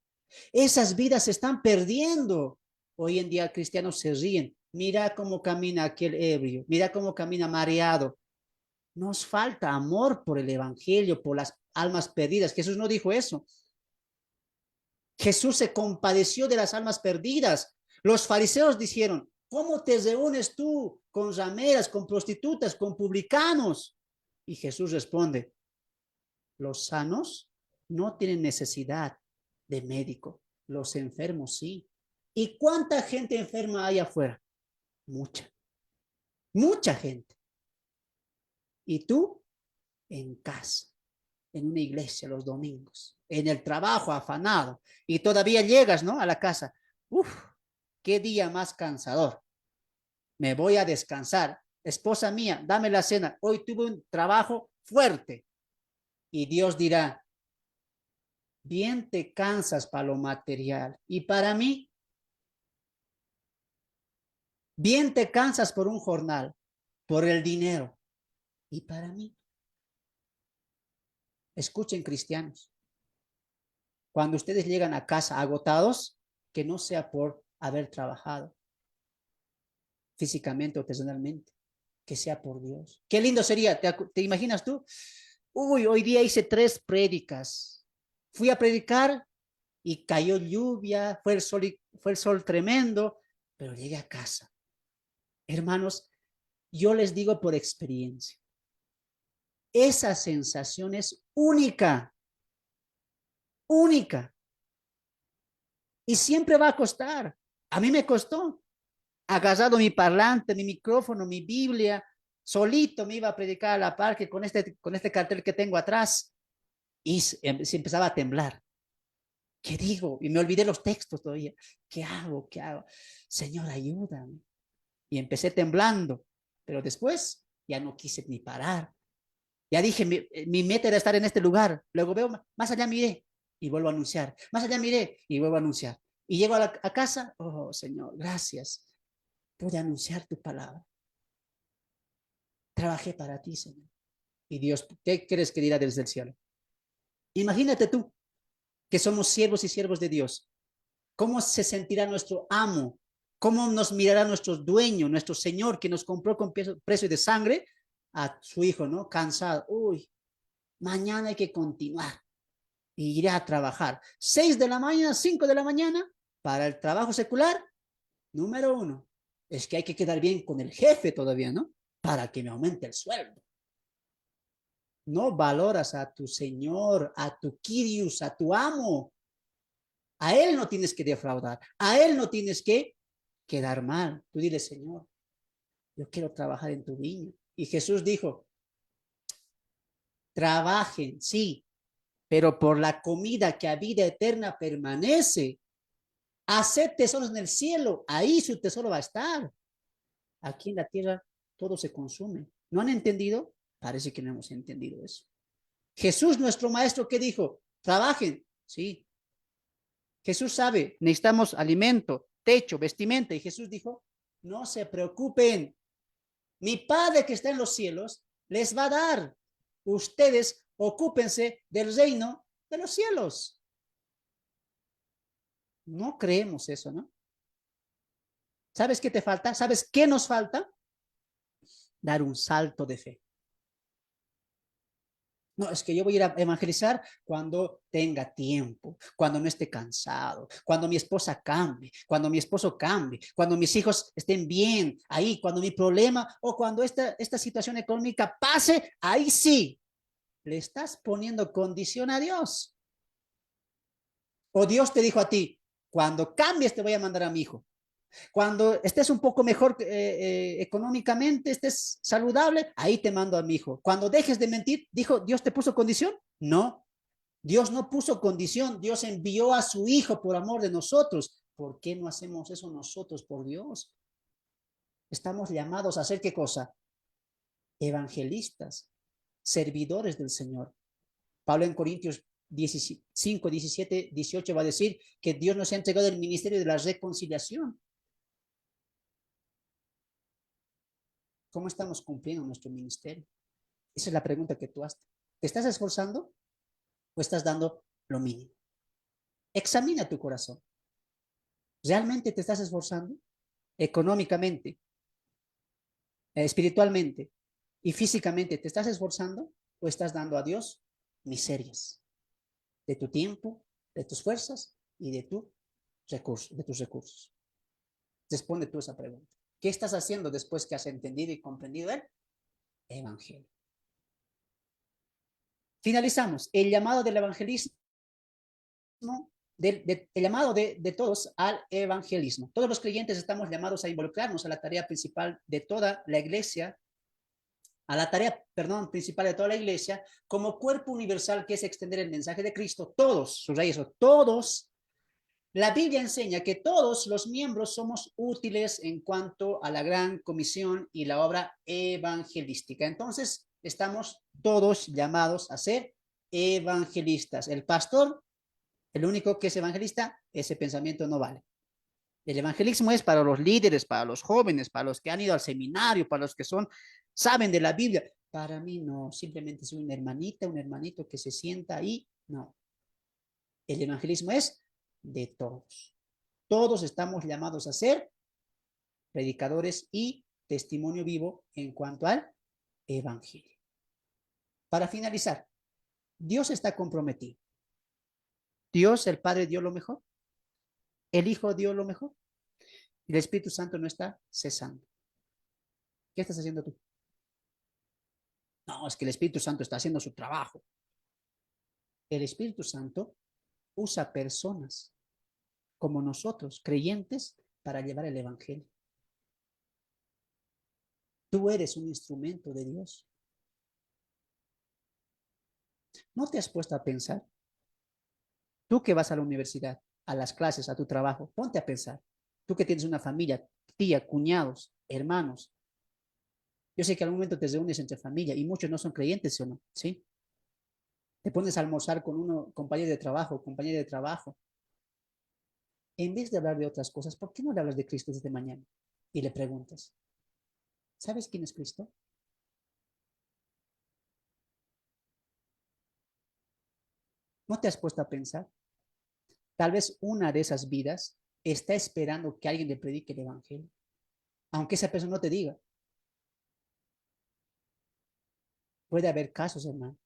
Esas vidas se están perdiendo. Hoy en día cristianos se ríen. Mira cómo camina aquel ebrio, mira cómo camina mareado. Nos falta amor por el evangelio, por las almas perdidas. Jesús no dijo eso. Jesús se compadeció de las almas perdidas. Los fariseos dijeron, ¿cómo te reúnes tú con rameras, con prostitutas, con publicanos? Y Jesús responde, los sanos no tienen necesidad de médico, los enfermos sí. ¿Y cuánta gente enferma hay afuera? Mucha, mucha gente. ¿Y tú? En casa, en una iglesia los domingos, en el trabajo afanado, y todavía llegas, ¿no? A la casa. Uf, qué día más cansador. Me voy a descansar. Esposa mía, dame la cena. Hoy tuve un trabajo fuerte. Y Dios dirá, bien te cansas para lo material. Y para mí, bien te cansas por un jornal, por el dinero. Y para mí, escuchen cristianos, cuando ustedes llegan a casa agotados, que no sea por haber trabajado físicamente o personalmente, que sea por Dios. Qué lindo sería, ¿te imaginas tú? Uy, hoy día hice 3 prédicas. Fui a predicar y cayó lluvia, fue el sol tremendo, pero llegué a casa. Hermanos, yo les digo por experiencia, esa sensación es única, única. Y siempre va a costar. A mí me costó. Agarrado mi parlante, mi micrófono, mi Biblia, solito me iba a predicar a la parque con este cartel que tengo atrás. Y se empezaba a temblar. ¿Qué digo? Y me olvidé los textos todavía. ¿Qué hago? ¿Qué hago? Señor, ayúdame. Y empecé temblando. Pero después ya no quise ni parar. Ya dije, mi meta era estar en este lugar. Luego veo, más allá miré y vuelvo a anunciar. Más allá miré y vuelvo a anunciar. Y llego a casa, oh Señor, gracias. Pude anunciar tu palabra. Trabajé para ti, Señor. Y Dios, ¿qué crees que dirá desde el cielo? Imagínate tú que somos siervos y siervos de Dios. ¿Cómo se sentirá nuestro amo? ¿Cómo nos mirará nuestro dueño, nuestro Señor que nos compró con precio de sangre a su hijo, ¿no? Cansado. Uy, mañana hay que continuar. Y iré a trabajar. 6 de la mañana, 5 de la mañana, para el trabajo secular. Número 1, es que hay que quedar bien con el jefe todavía, ¿no? Para que me aumente el sueldo. No valoras a tu Señor, a tu Kyrios, a tu amo. A Él no tienes que defraudar. A Él no tienes que quedar mal. Tú dile, Señor, yo quiero trabajar en tu viña. Y Jesús dijo, trabajen, sí, pero por la comida que a vida eterna permanece. Haced tesoros en el cielo, ahí su tesoro va a estar. Aquí en la tierra todo se consume. ¿No han entendido? Parece que no hemos entendido eso. Jesús, nuestro maestro, ¿qué dijo? Trabajen, sí. Jesús sabe, necesitamos alimento, techo, vestimenta. Y Jesús dijo, No se preocupen. Mi Padre que está en los cielos les va a dar. Ustedes ocúpense del reino de los cielos. No creemos eso, ¿no? ¿Sabes qué te falta? ¿Sabes qué nos falta? Dar un salto de fe. No, es que yo voy a ir a evangelizar cuando tenga tiempo, cuando no esté cansado, cuando mi esposa cambie, cuando mi esposo cambie, cuando mis hijos estén bien, ahí, cuando mi problema o cuando esta situación económica pase, ahí sí, le estás poniendo condición a Dios. O Dios te dijo a ti, cuando cambies te voy a mandar a mi hijo. Cuando estés un poco mejor económicamente, estés saludable, ahí te mando a mi hijo. Cuando dejes de mentir, dijo, ¿Dios te puso condición? No, Dios no puso condición. Dios envió a su hijo por amor de nosotros. ¿Por qué no hacemos eso nosotros por Dios? Estamos llamados a hacer ¿qué cosa? Evangelistas, servidores del Señor. Pablo en Corintios 5, 17, 18 va a decir que Dios nos ha entregado el ministerio de la reconciliación. ¿Cómo estamos cumpliendo nuestro ministerio? Esa es la pregunta que tú haces. ¿Te estás esforzando o estás dando lo mínimo? Examina tu corazón. ¿Realmente te estás esforzando? Económicamente, espiritualmente y físicamente, ¿te estás esforzando o estás dando a Dios miserias de tu tiempo, de tus fuerzas y de tus recursos? Responde tú esa pregunta. ¿Qué estás haciendo después que has entendido y comprendido el evangelio? Finalizamos. El llamado del evangelismo, el llamado de todos al evangelismo. Todos los creyentes estamos llamados a involucrarnos a la tarea principal de toda la iglesia, principal de toda la iglesia, como cuerpo universal que es extender el mensaje de Cristo. Todos, subraya eso, todos. La Biblia enseña que todos los miembros somos útiles en cuanto a la gran comisión y la obra evangelística. Entonces, estamos todos llamados a ser evangelistas. El pastor, el único que es evangelista, ese pensamiento no vale. El evangelismo es para los líderes, para los jóvenes, para los que han ido al seminario, para los que saben de la Biblia. Para mí no, simplemente soy una hermanita, un hermanito que se sienta ahí. No. El evangelismo es de todos. Todos estamos llamados a ser predicadores y testimonio vivo en cuanto al evangelio. Para finalizar, Dios está comprometido. Dios, el Padre, dio lo mejor. El Hijo dio lo mejor. Y el Espíritu Santo no está cesando. ¿Qué estás haciendo tú? No, es que el Espíritu Santo está haciendo su trabajo. El Espíritu Santo usa personas como nosotros, creyentes, para llevar el evangelio. Tú eres un instrumento de Dios. ¿No te has puesto a pensar? Tú que vas a la universidad, a las clases, a tu trabajo, ponte a pensar. Tú que tienes una familia, tía, cuñados, hermanos. Yo sé que al momento te reúnes entre familia y muchos no son creyentes, ¿sí o no? ¿Sí? Te pones a almorzar con uno, compañero de trabajo, compañera de trabajo. En vez de hablar de otras cosas, ¿por qué no le hablas de Cristo desde mañana? Y le preguntas, ¿sabes quién es Cristo? ¿No te has puesto a pensar? Tal vez una de esas vidas está esperando que alguien le predique el evangelio, aunque esa persona no te diga. Puede haber casos, hermano,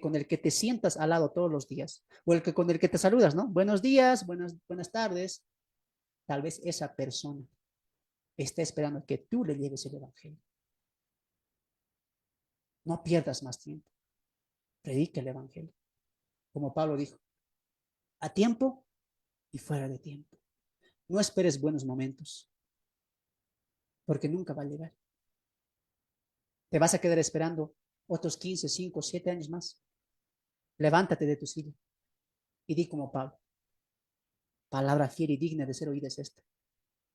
con el que te sientas al lado todos los días, o con el que te saludas, ¿no? Buenos días, buenas tardes. Tal vez esa persona está esperando que tú le lleves el evangelio. No pierdas más tiempo. Predica el evangelio. Como Pablo dijo, a tiempo y fuera de tiempo. No esperes buenos momentos, porque nunca va a llegar. Te vas a quedar esperando otros 15, 5, 7 años más. Levántate de tu silla y di como Pablo. Palabra fiel y digna de ser oída es esta.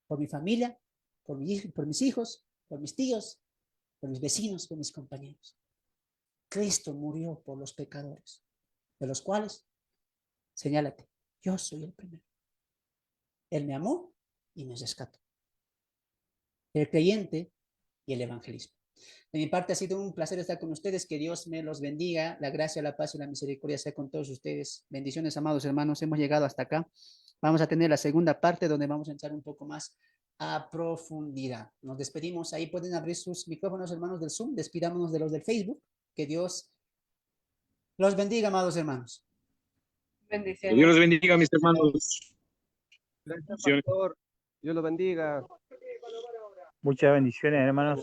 Por mi familia, por mis hijos, por mis tíos, por mis vecinos, por mis compañeros. Cristo murió por los pecadores, de los cuales, señálate, yo soy el primero. Él me amó y me rescató. el creyente y el evangelismo. De mi parte ha sido un placer estar con ustedes. Que Dios me los bendiga. La gracia, la paz y la misericordia sea con todos ustedes. Bendiciones, amados hermanos. Hemos llegado hasta acá. Vamos a tener la segunda parte donde vamos a entrar un poco más a profundidad. Nos despedimos. Ahí pueden abrir sus micrófonos, hermanos del Zoom. Despidámonos de los del Facebook. Que Dios los bendiga, amados hermanos. Que Dios Bendiciones. los bendiga, mis hermanos. Gracias, pastor. Dios lo bendiga. Muchas bendiciones, hermanos.